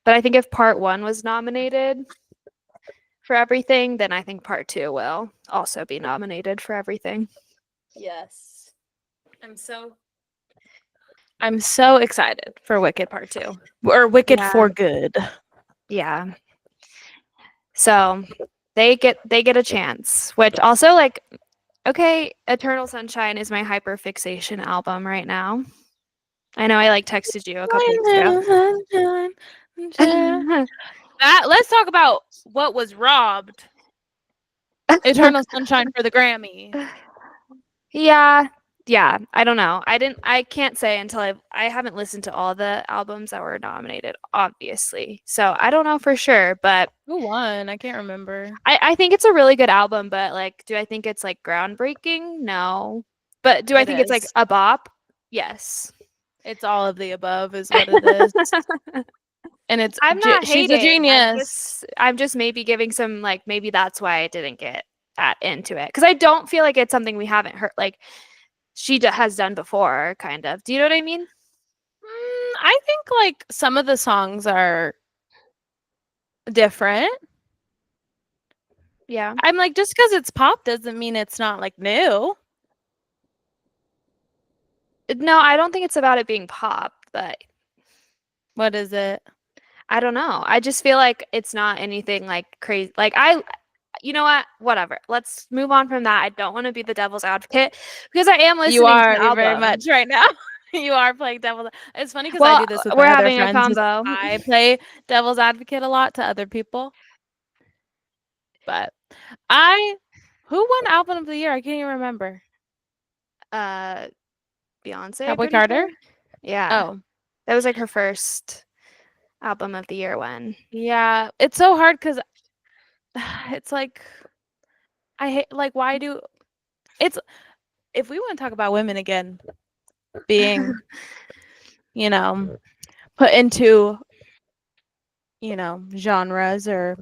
but I think if part one was nominated for everything, then I think part two will also be nominated for everything. Yes. I'm so I'm so excited for Wicked Part 2 or Wicked Yeah. for Good. Yeah. So they get a chance, which also like okay, Eternal Sunshine is my hyper fixation album right now. I know I like texted you a couple weeks ago. That let's talk about what was robbed. Eternal Sunshine for the Grammy. Yeah. Yeah, I don't know. I can't say until I haven't listened to all the albums that were nominated, obviously. So I don't know for sure, but Who won? I can't remember. I think it's a really good album, but like do I think it's like groundbreaking? No. But do I It think it's like is. a bop? Yes. It's all of the above is what it is. And it's I'm not she's a hating. genius. I'm just maybe giving some like maybe that's why I didn't get that into it because I don't feel like it's something we haven't heard like she has done before kind of. Do you know what I mean? I think like some of the songs are different. Yeah. I'm like, just because it's pop doesn't mean it's not like new. No, I don't think it's about it being pop, but What is it? I don't know. I just feel like it's not anything like crazy. Like you know what? Whatever. Let's move on from that. I don't want to be the devil's advocate because I am You listening to are the very album. much right now. You are playing devil's. It's funny because I Well, do this with we're my other having a friends. Is combo. I play devil's advocate a lot to other people. But I, who won album of the year? I can't even remember. Uh, Beyonce, I'm Cowboy pretty sure. Carter. Yeah, Oh, that was like her first album of the year win. yeah. It's so hard because it's like I hate like why do it's if we want to talk about women again being you know put into genres or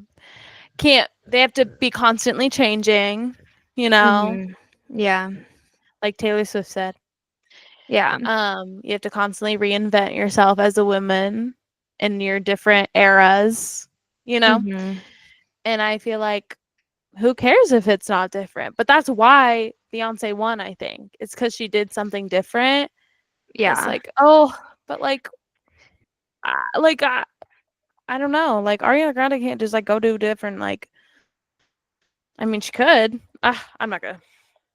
can't they have to be constantly changing, Hmm. Yeah, like Taylor Swift said. yeah. You have to constantly reinvent yourself as a woman in your different eras, you know? Hmm. And I feel like who cares if it's not different? But that's why Beyonce won, I think. It's because she did something different. It's Yeah. like, oh, but like I don't know. Like Ariana Grande can't just like go do different I mean she could. I'm not gonna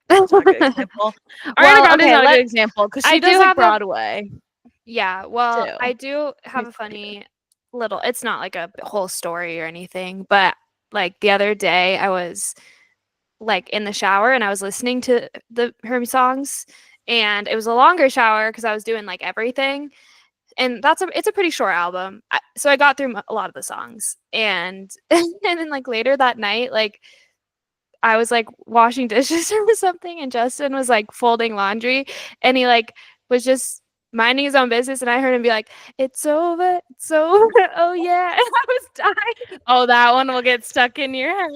It's not a good example. Ariana Well, Grande is okay, not a good example because I she do does like have a Broadway yeah, well, too. I do have a funny little it's not like a whole story or anything, but like the other day I was like in the shower and I was listening to her songs and it was a longer shower because I was doing like everything. And it's a pretty short album. So I got through a lot of the songs. And and then like later that night, like I was like washing dishes or something, and Justin was like folding laundry, and he like was just minding his own business, and I heard him be like, "It's over, it's over, oh yeah," and I was dying. Oh, that one will get stuck in your head.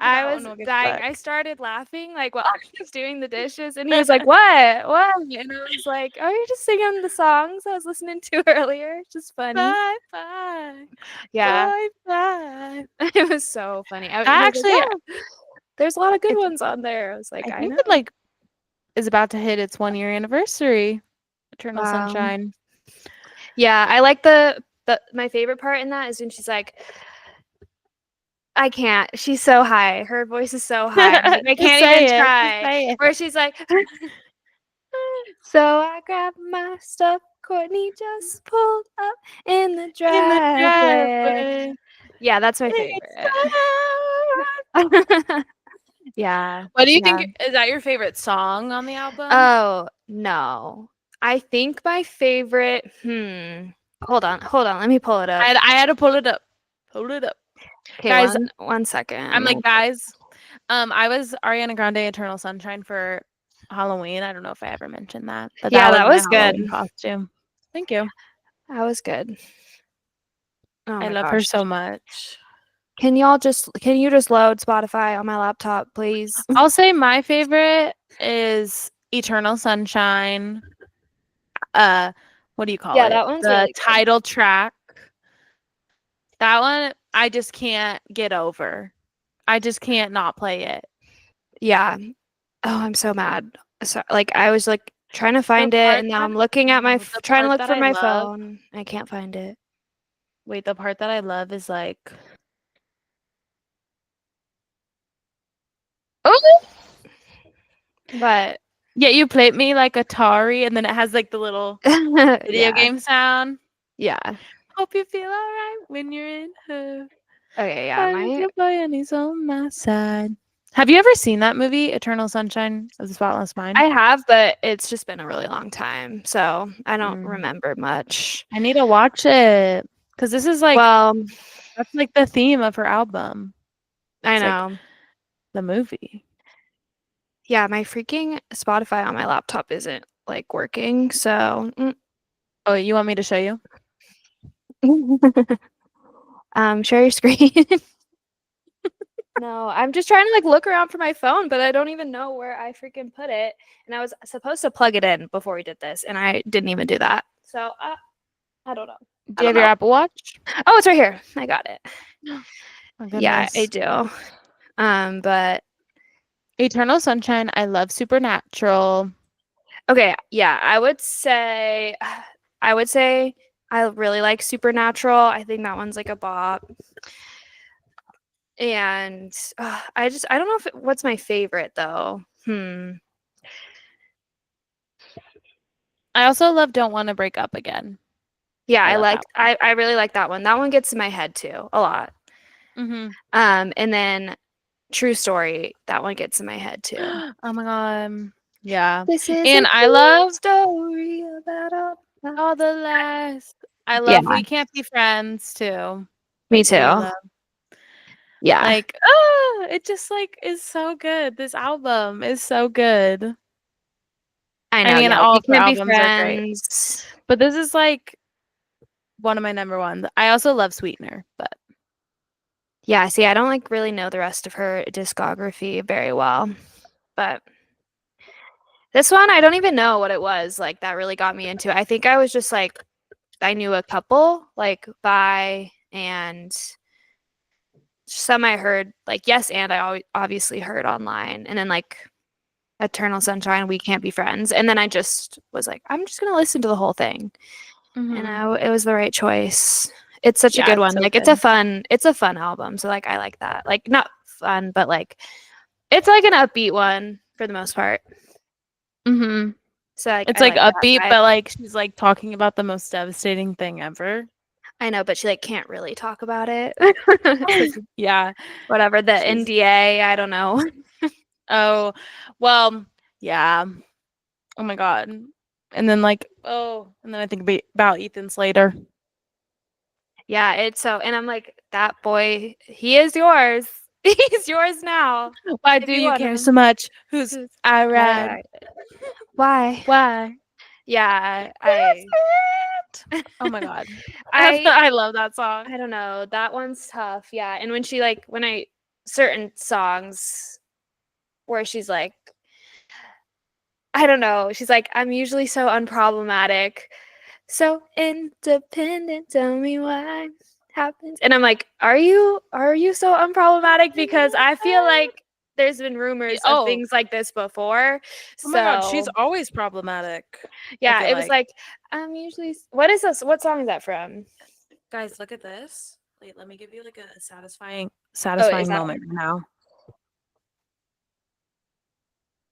I That one was will get dying. stuck. I started laughing like while I was doing the dishes, and he was like, "What? What?" And I was like, "Oh, you're just singing the songs I was listening to earlier. It's just funny." Bye, bye, Yeah, bye, bye. it was so funny. He That was like, actually, "Yeah, there's a lot of good it's. ones on there." I was like, I "I think know." it like is about to hit its 1 year anniversary. Eternal Wow. Sunshine. Yeah, I like the my favorite part in that is when she's like, I can't. She's so high. Her voice is so high. I'm like, I Just can't even say it. Just try. say Where it. she's like, so I grabbed my stuff. Courtney just pulled up in the In the driveway. driveway. Yeah, that's my It's favorite. Yeah, What do you yeah. think is that your favorite song on the album? Oh, no. I think my favorite, hold on, let me pull it up. I had to pull it up. Pull it up. Okay, Guys, one second. I'm like, guys, I was Ariana Grande Eternal Sunshine for Halloween. I don't know if I ever mentioned that, but that Yeah, was that my was good. Halloween costume. Thank you. That was good. Oh I my love her gosh. so much. Can you just load Spotify on my laptop, please? I'll say my favorite is Eternal Sunshine. What do you call Yeah, it? that one's The really good. title track. That one I just can't get over. I just can't not play it. Yeah. Oh, I'm so mad. So, like I was like trying to The find it part and now that I'm looking at my the trying to part look that for I my love. phone. I can't find it. Wait, the part that I love is like, oh, But yeah, you played me like Atari, and then it has like the little video yeah. game sound. Yeah. Hope you feel alright when you're in her. Okay, yeah. Find My your boy and he's on my side. Have you ever seen that movie, Eternal Sunshine of the Spotless I Mind? have, but it's just been a really long time, so I don't Mm. remember much. I need to watch it because this is like Well, that's like the theme of her album. I It's like know. the movie. Yeah, my freaking Spotify on my laptop isn't like working, so Oh, you want me to show you? share your screen. No, I'm just trying to like look around for my phone, but I don't even know where I freaking put it. And I was supposed to plug it in before we did this, and I didn't even do that. So, I don't know. Do you have your Apple Watch? Oh, it's right here. I got it. Oh Yeah, I goodness. do. But Eternal Sunshine. I love Supernatural. okay, yeah, I would say I really like Supernatural. I think that one's like a bop. And I don't know what's my favorite though. I also love Don't Want to Break Up Again. Yeah, I love that one. I really like that one. That one gets in my head too a lot. Mm-hmm. And then True Story, that one gets in my head too. Oh my god. Yeah. This is a And I true love story about All the Last. I Yeah, love We Can't Be Friends too. me By too. Caleb. Yeah, Like, oh, it just like is so good. This album is so good. I I know. mean, Yeah, all we of her can't be albums are great. friends. But this is like one of my number ones. I also love Sweetener, but Yeah, see, I don't like really know the rest of her discography very well, but this one I don't even know what it was like that really got me into it. I think I was just like I knew a couple like Vi and some I heard like Yes and obviously heard online, and then like Eternal Sunshine, We Can't Be Friends, and then I just was like I'm just gonna listen to the whole thing, and mhm. it was the right choice. It's such a Yeah, good it's one. so Like good. it's a fun album. So like I like that. Like not fun, but like it's like an upbeat one for the most part. Mhm. So like It's I like like that upbeat, vibe. but like she's like talking about the most devastating thing ever. I know, but she like can't really talk about it. Yeah, Whatever the she's NDA, I don't know. oh, well, yeah. Oh my god. And then like oh, and then I think about Ethan Slater. Yeah, it's so, and I'm like that boy. He is yours. He's yours now. Why If do you you want care him. so much? Who's Who's I ride? alright. Why? Why? Yeah, Oh my god. I I love that song. I don't know. That one's tough. Yeah. And when she like when I certain songs where she's like I don't know, she's like I'm usually so unproblematic. So independent, tell me why happens. And I'm like, are you so unproblematic because I feel like there's been rumors of Oh, things like this before. oh my god, she's So, always problematic. I yeah, feel it was like. like I'm usually what is this? What song is that from? Guys, look at this. Wait, let me give you like a Oh, is satisfying that moment right now.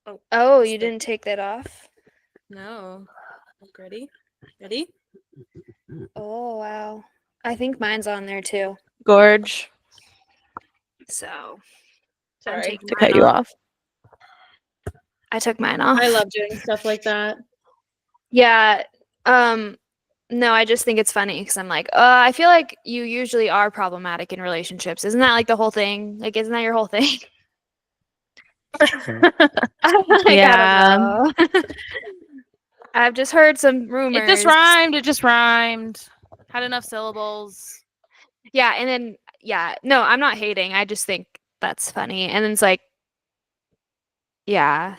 Oh, Oh, it's you the didn't take that off? no. Like, ready? Ready? Oh, wow. I think mine's on there too. Gorge. So I'm Sorry taking to mine cut you off. off. I took mine I off. love doing stuff like that. Yeah. No, I just think it's funny because I'm like, I feel like you usually are problematic in relationships. Isn't that like the whole thing? Like, isn't that your whole thing? Like, I don't Yeah. know. I've just heard some It just rumors. rhymed. It just rhymed. Had enough syllables. Yeah, and then yeah, no, I'm not hating. I just think that's funny. And then it's like, yeah.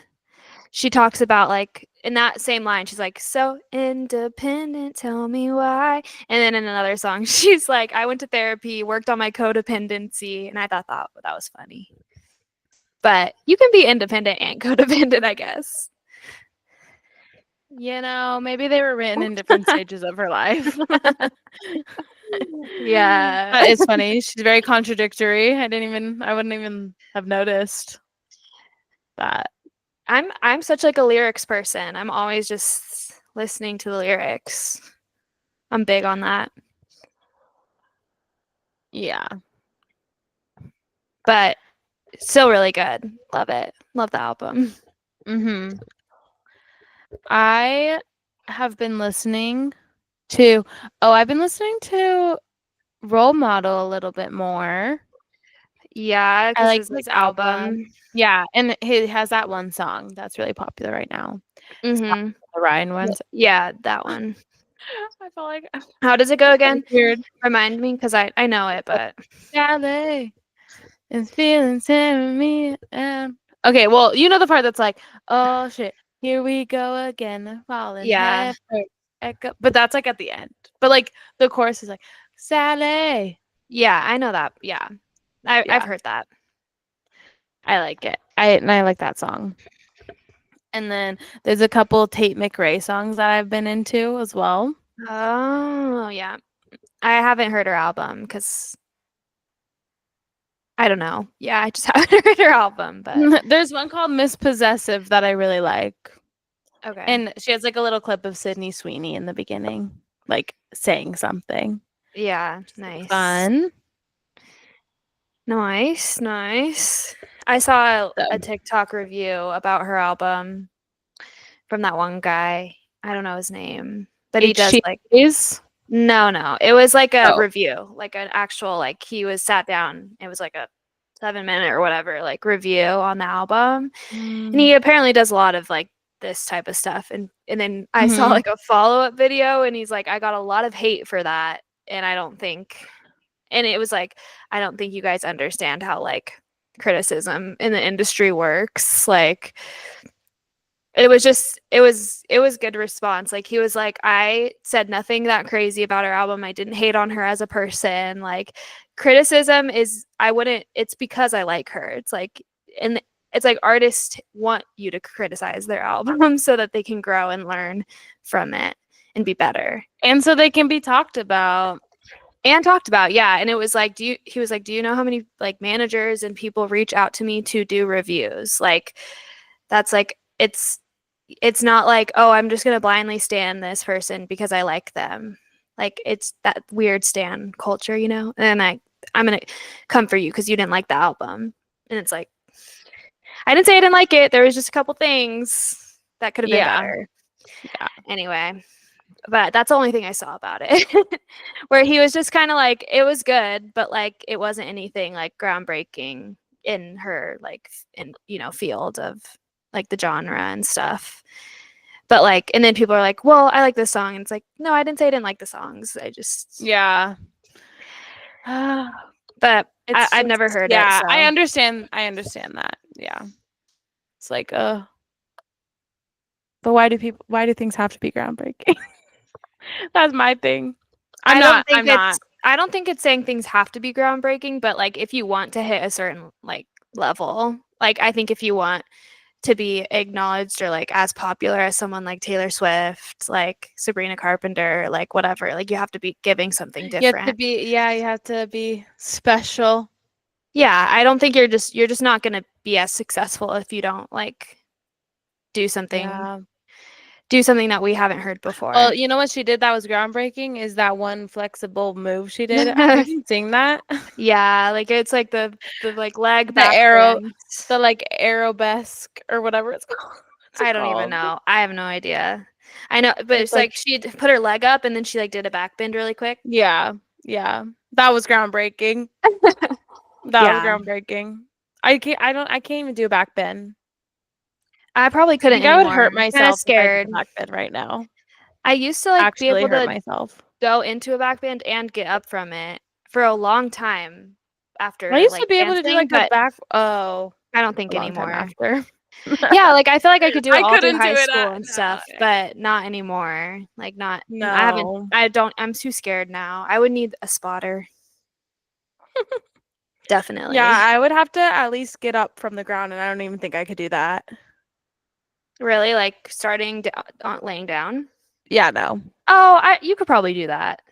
She talks about like in that same line, she's like, so independent, tell me why. And then in another song, she's like, I went to therapy, worked on my codependency, and I thought that was funny. But you can be independent and codependent, I guess. You know, maybe they were written in different stages of her life. Yeah. But it's funny. She's very contradictory. I wouldn't even have noticed that. I'm such like a lyrics person. I'm always just listening to the lyrics. I'm big on that. Yeah. But still really good. Love it. Love the album. Mm-hmm. I have been listening to I've been listening to Role Model a little bit more. Yeah, I because like it's his his album. album. Yeah, and he has that one song that's really popular right now. Mm-hmm. The Ryan ones. Yeah, that one. I felt like How does it go again? weird. Remind me, because I know it, but Ballet is feeling tearing me down. Okay, well, you know the part that's like, oh shit, here we go again, falling yeah. head first. echo, but that's like at the end. But like the chorus is like Sally. Yeah, I know that. Yeah. I've Yeah, heard that. I like it. I like that song. And then there's a couple Tate McRae songs that I've been into as well. Oh, yeah. I haven't heard her album because I don't know. Yeah, I just haven't heard her album, but There's one called Miss Possessive that I really like. okay. And she has like a little clip of Sydney Sweeney in the beginning, like saying something. Yeah, nice. Fun. Nice, nice. I saw So, a TikTok review about her album from that one guy. I don't know his name, but he does like HTs. no. It was like a Oh. review, like an actual like he was sat down. It was like a 7 minute or whatever like review on the album. And Mm. he apparently does a lot of like this type of stuff. And then I saw Mhm. like a follow-up video and he's like, I got a lot of hate for that. And I don't think and it was like, I don't think you guys understand how like criticism in the industry works. Like it was good response. Like he was like, I said nothing that crazy about her album. I didn't hate on her as a person. Like criticism is I wouldn't it's because I like her. It's like and it's like artists want you to criticize their album so that they can grow and learn from it and be better. And so they can be talked about. And talked about, yeah. And it was like, he was like, do you know how many like managers and people reach out to me to do reviews? Like that's like it's not like, oh, I'm just gonna blindly stan this person because I like them. Like it's that weird stan culture, you know? And I'm gonna come for you because you didn't like the album. And it's like, I didn't say I didn't like it. There was just a couple things that could have been Yeah. better. Yeah. Anyway, but that's the only thing I saw about it. Where he was just kind of like, it was good, but like it wasn't anything like groundbreaking in her like in field of like the genre and stuff. But like, and then people are like, well, I like this song. And it's like, no, I didn't say I didn't like the songs. I just, Yeah. but It's I've never just, heard it. yeah, So I understand. I understand that. Yeah. It's like, but why do things have to be groundbreaking? That's my thing. I'm not. I'm not. I don't think it's saying things have to be groundbreaking, but like if you want to hit a certain like level, like I think if you want to be acknowledged or like as popular as someone like Taylor Swift, like Sabrina Carpenter, like whatever, like you have to be giving something You have to different. be. Yeah, you have to be special. Yeah, I don't think you're just not going to be as successful if you don't like do something Yeah. do something that we haven't heard before. Well, you know what she did that was groundbreaking is that one flexible move she did. Have you seen that? Yeah, like it's like the like leg The back arrow, bends. the like arabesque or whatever it's called. What's it I don't even called? know. I have no idea. I know, but It's it's like like, she put her leg up and then she like did a back bend really quick. yeah, yeah. That was groundbreaking. That was Yeah, groundbreaking. I can't even do a back bend. I probably I couldn't think I would anymore. hurt I'm kind of myself if I did scared. a back bend right now. I used to like be Actually able hurt to myself. go into a back bend and get up from it for a long time I after used to like be able to do dancing, like a but back, oh, I don't a think long time anymore. after. Yeah, like I feel like I could do it I all through couldn't do high it school and no. stuff, but not anymore. Like not No. I'm too scared now. I would need a spotter. Yeah, Definitely. I would have to at least get up from the ground, and I don't even think I could do that. Really like starting laying down. Yeah, no. Oh, you could probably do that.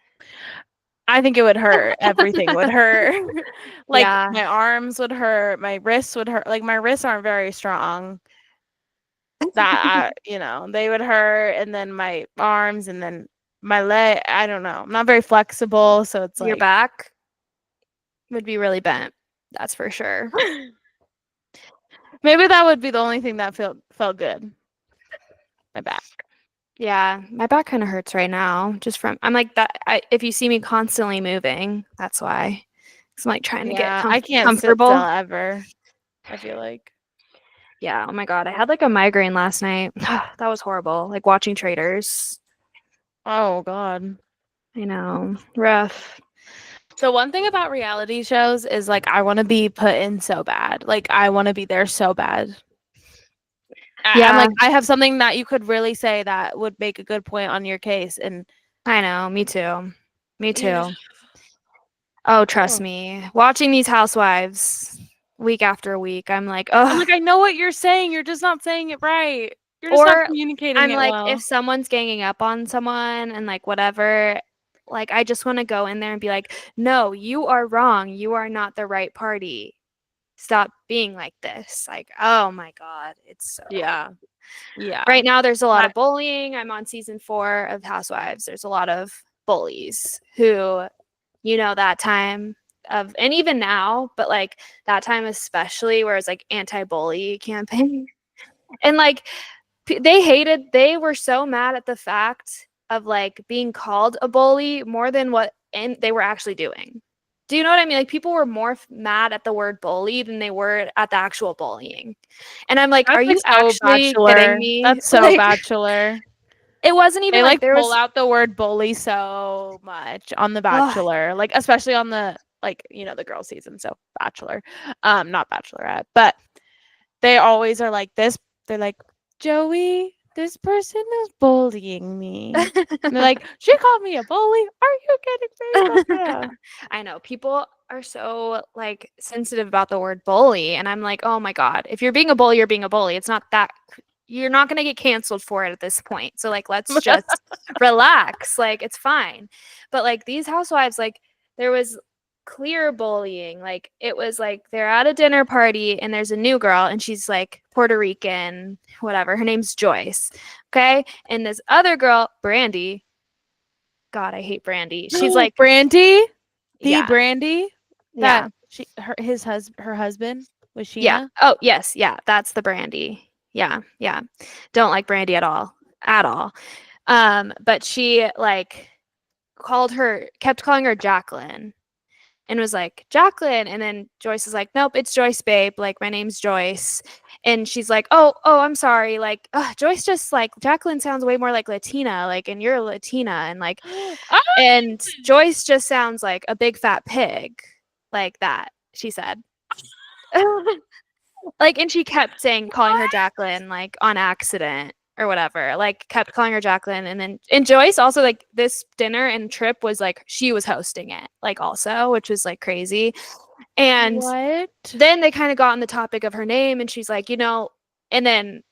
I think it would hurt. Everything would hurt. Like Yeah, my arms would hurt, my wrists would hurt. Like my wrists aren't very strong. That they would hurt, and then my arms, and then my leg. I don't know. I'm not very flexible, so it's your like back would be really bent. That's for sure. maybe that would be the only thing that felt good. My back. Yeah, my back kind of hurts right now just from I'm like that if you see me constantly moving, that's why. 'Cause I'm like trying to get Yeah, I can't sit still comfortable. ever. I feel like. Yeah, oh my God. I had like a migraine last night. That was horrible. Like watching Traitors. Oh God. I know. Rough. The one thing about reality shows is like I want to be put in so bad. Like I want to be there so bad. I'm Yeah, like, I have something that you could really say that would make a good point on your case, and I know. Me too. Me yeah. too. Oh, trust Oh. me. Watching these housewives week after week, I'm like, I'm oh. like, I know what you're saying. You're just not saying it right. You're just not Or communicating I'm it like, if well. someone's ganging up on someone and like whatever, like I just want to go in there and be like, no, you are wrong. You are not the right party. Stop being like this. Like, oh my God. It's so Yeah. Yeah. right now there's a lot That of bullying. I'm on season 4 of Housewives. There's a lot of bullies who, that time of, and even now, but like that time especially where it's like anti-bully campaign. And like they were so mad at the fact of like being called a bully more than what and they were actually doing. Do you know what I mean? Like people were more mad at the word bully than they were at the actual bullying. And I'm like, are that's like you so actually kidding bachelor. me? That's so Like bachelor. it wasn't They even like like there pull was out the word bully so much on The oh, Bachelor, like especially on the like the girl season. So Bachelor, not Bachelorette, but they always are like this. They're like, Joey, this person is bullying me. And they're like, she called me a bully. Are you kidding me? Like, yeah. I know people are so like sensitive about the word bully and I'm like, "Oh my god, if you're being a bully, you're being a bully. It's not that you're not going to get canceled for it at this point. So like let's just relax. Like it's fine." But like these housewives like there was clear bullying. Like it was like they're at a dinner party and there's a new girl and she's like Puerto Rican, whatever. Her name's Joyce. Okay? And this other girl, Brandy, God, I hate Brandy. She's like, Brandy, the yeah, Brandy yeah, that her husband was yeah. Sheena. Oh, yes, yeah, that's the Brandy. Yeah, yeah. Don't like Brandy at all. But she like kept calling her Jacqueline and was like, Jacqueline. And then Joyce is like, nope, it's Joyce, babe. Like, my name's Joyce. And she's like, oh, I'm sorry. Like, Joyce just like, Jacqueline sounds way more like Latina, like, and you're Latina. And like, Ah! and Joyce just sounds like a big fat pig, like that, she said. Like, and she kept saying, calling her What? Jacqueline, like on accident or whatever, like kept calling her Jacqueline. And Joyce also, like, this dinner and trip was like, she was hosting it, like, also, which was like crazy. And What? then they kind of got on the topic of her name, and she's like, and then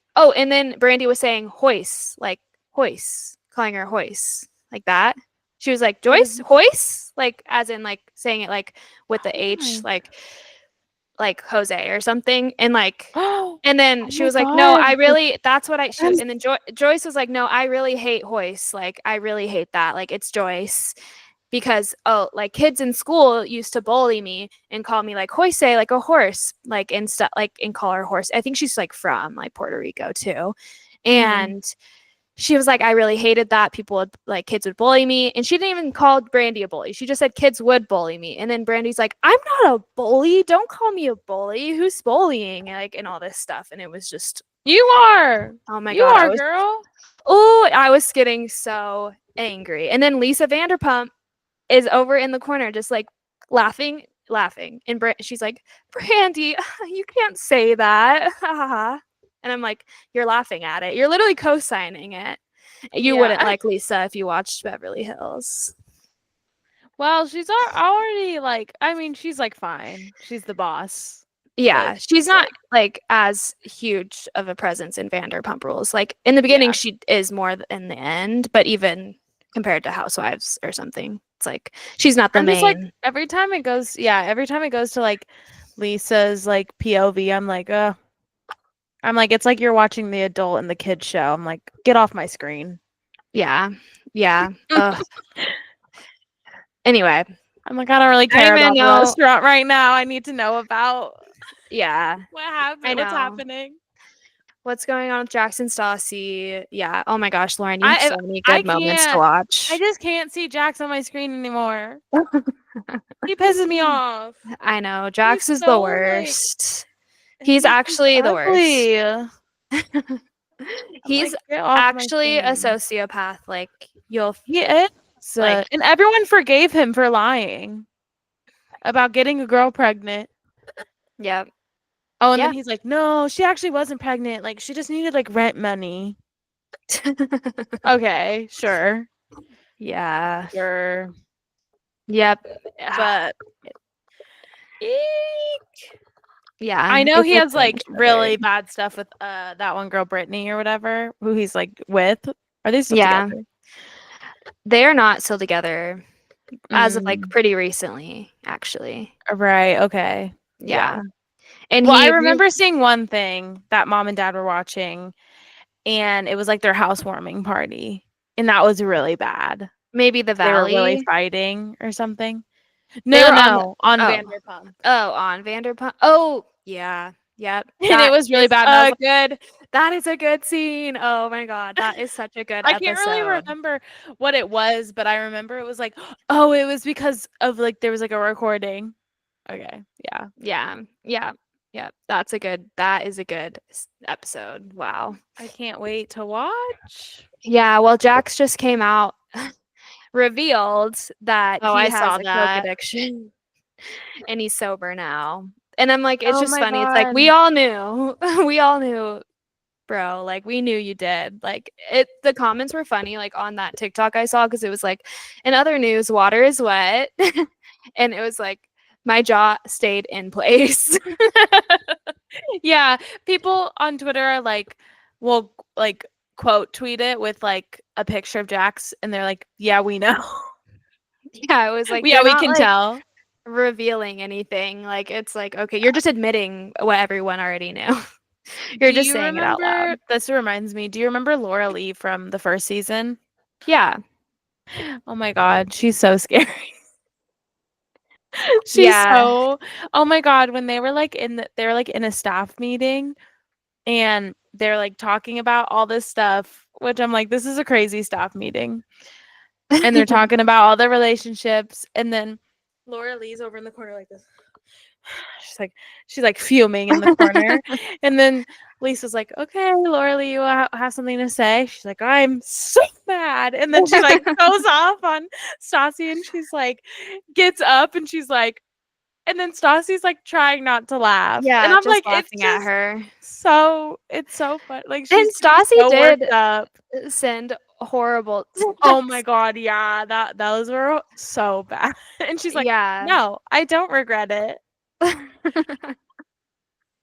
Brandy was saying Hoyce, like Hoyce, calling her Hoyce, like that. She was like, What is? Joyce, Hoyce, like as in like saying it like with the Oh H, my. like Jose or something. And like, Oh and then she my was like, no, God. I really, that's what I shoot. That's And then Joyce was like, no, I really hate Hoyce. Like, I really hate that. Like, it's Joyce because, oh, like kids in school used to bully me and call me like Hoyce, like a horse, like, and stuff, like, and call her horse. I think she's like from like Puerto Rico too. mhm. And she was like, I really hated that people would like kids would bully me. And she didn't even call Brandy a bully. She just said kids would bully me. And then Brandy's like, I'm not a bully. Don't call me a bully. Who's bullying? Like, and all this stuff. And it was just, You are. oh my You God. are, girl. I was getting so angry. And then Lisa Vanderpump is over in the corner, just like laughing. And she's like, Brandy, you can't say that. And I'm like, you're laughing at it. You're literally co-signing it. You wouldn't Yeah. like Lisa if you watched Beverly Hills. Well, she's already like. I mean, she's like fine. She's the boss. Yeah, But she's she's not like, like as huge of a presence in Vanderpump Rules. Like in the beginning, yeah. she is more in the end, but even compared to Housewives or something, it's like she's not the I'm just like main. every time it goes. Yeah, every time it goes to like Lisa's like POV, I'm like, I'm like, it's like you're watching the adult and the kid show. I'm like, get off my screen. Yeah, yeah. Ugh. Anyway, I'm like, I don't really I don't care even about the know. restaurant right now. I need to know about Yeah, what I happened. What's know. happening? What's going on with Jackson Stassi? Yeah. Oh my gosh, Lauren, you have I so many I good moments to can't. I watch. just can't see Jax on my screen anymore. He pisses me off. I know. He's Jax is the so like worst. He's he's just actually the worst. ugly. I'm He's like, get off my actually a screen. sociopath. Like you'll He is. like And everyone forgave him for lying about getting a girl pregnant. yeah. Oh, and then Yeah. he's like, "No, she actually wasn't pregnant. Like, she just needed like rent money." Okay, sure, Yeah. sure, Yep. but eek. Yeah, I know it's he a has cringe like really alert. bad stuff with that one girl, Brittany or whatever, who he's like with. Are they still Yeah, together? they are not still together as of like Mm, pretty recently, actually. right. Okay. Yeah. Yeah. And Well, I he re remember seeing one thing that mom and dad were watching, and it was like their housewarming party, and that was really bad. maybe the They were really Valley. fighting or something. They No, were on the no, on oh. Vanderpump. Oh, on Vanderpump. Oh, yeah. Yep. And it That was really is bad, and I was a like, good that is a good scene. Oh my god, that is such a good I can't really episode. remember what it was, but I remember it was like, oh, it was because of like there was like a recording. Okay, yeah. Yeah. Yeah. Yeah. That is a good episode. Wow. I can't wait to watch. Yeah, well, Jax just came out revealed that Oh, he I has saw a coke that. addiction and he's sober now. And I'm like, it's Oh just my funny. It's like god. we all knew. We all knew, bro. Like we knew you did. Like the comments were funny like on that TikTok I saw because it was like in other news, water is wet. And it was like my jaw stayed in place. Yeah, people on Twitter are like will like quote tweet it with like a picture of Jax and they're like, "Yeah, we know." Yeah, it was like Yeah, they're we not can like tell. revealing anything. Like it's like, okay, you're just admitting what everyone already knew. You're Do just you saying it out remember loud. this reminds me, do you remember Laura Lee from the first season? Yeah. Oh my god, she's so scary. She's Yeah. so oh my god, when they were like in a staff meeting and they're like talking about all this stuff, which I'm like, this is a crazy staff meeting. And they're talking about all the relationships, and then Laura Lee's over in the corner like this. She's like fuming in the corner, and then Lisa's like, "Okay, Laura Lee, you have something to say?" She's like, "I'm so mad," and then she like goes off on Stassi, and she's like, gets up, and she's like, and then Stassi's like trying not to laugh, and Yeah, I'm just like, it's laughing at just her. it's so fun. Like And she's getting Stassi so worked did up. send horrible Oh my texts. god, yeah, those were so bad. And she's like, Yeah. "No, I don't regret it.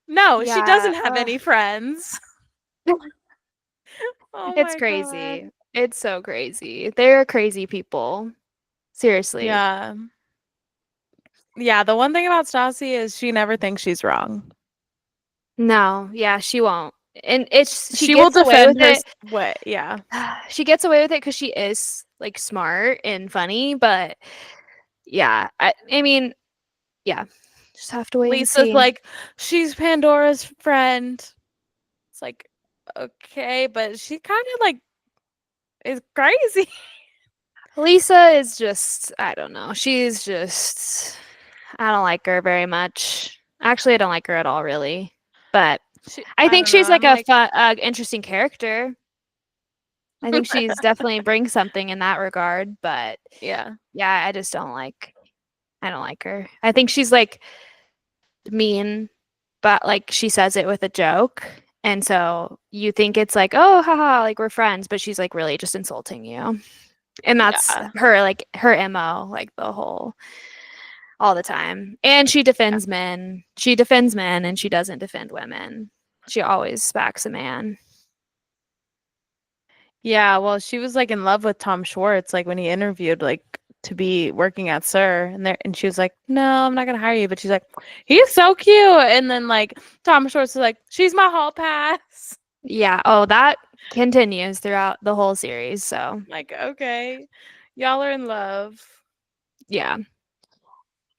No, she Yeah. doesn't have any friends." Oh It's my god. crazy. It's so crazy. They're crazy people. Seriously. Yeah. Yeah, the one thing about Stassi is she never thinks she's wrong. No, yeah, she won't. And it's she She will gets away with defend her it. what, yeah. She gets away with it because she is like smart and funny, but yeah, I mean, yeah, just have to wait and Lisa's see. like, "She's Pandora's friend." It's like, okay, but she kind of like is crazy. Lisa is just, I don't know. She's just, I don't like her very much. Actually, I don't like her at all, really. But I I think don't know. she's like I'm a like, fun, interesting character. I think she's definitely brings something in that regard. But yeah. yeah, I don't like her. I think she's like mean, but like she says it with a joke. And so you think it's like, oh, haha, like we're friends, but she's like really just insulting you. And that's Yeah. her, like her MO, like the whole, all the time. And she Yeah. defends men. She defends men and she doesn't defend women. She always backs a man. Yeah, well, she was like in love with Tom Schwartz, like when he interviewed, like to be working at Sir, and she was like, "No, I'm not gonna hire you." But she's like, "He's so cute," and then like Tom Schwartz is like, "She's my hall pass." Yeah. Oh, that continues throughout the whole series. So Like, okay, y'all are in love. yeah.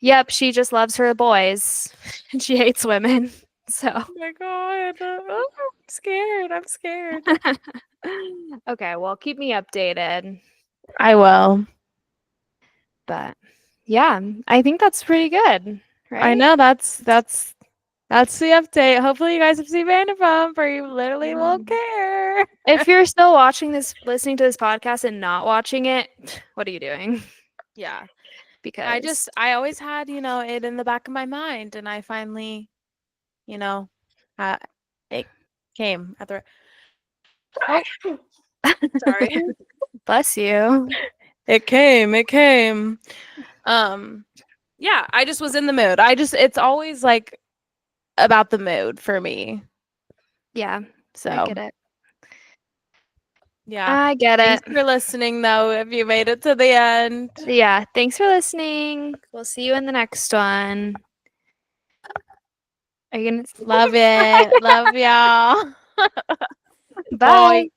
Yep, she just loves her boys and she hates women. So Oh my god, oh, I'm scared. I'm scared. okay, well, keep me updated. I will. But yeah, I think that's pretty good, I right? know that's the update. Hopefully, you guys have seen Vanderpump, or you literally won't Mhm. care. If you're still watching this, listening to this podcast and not watching it, what are you doing? Yeah. Because I always had, it in the back of my mind, and I finally you know, uh, it came at the oh, sorry. Bless you. It came. Um, yeah, I just was in the mood. It's always like about the mood for me. Yeah, I So, get it. yeah. I get Thanks it. for listening, though, if you made it to the end. Yeah, thanks for listening. We'll see you in the next one. Are you gonna Love it. Love y'all. bye? Bye.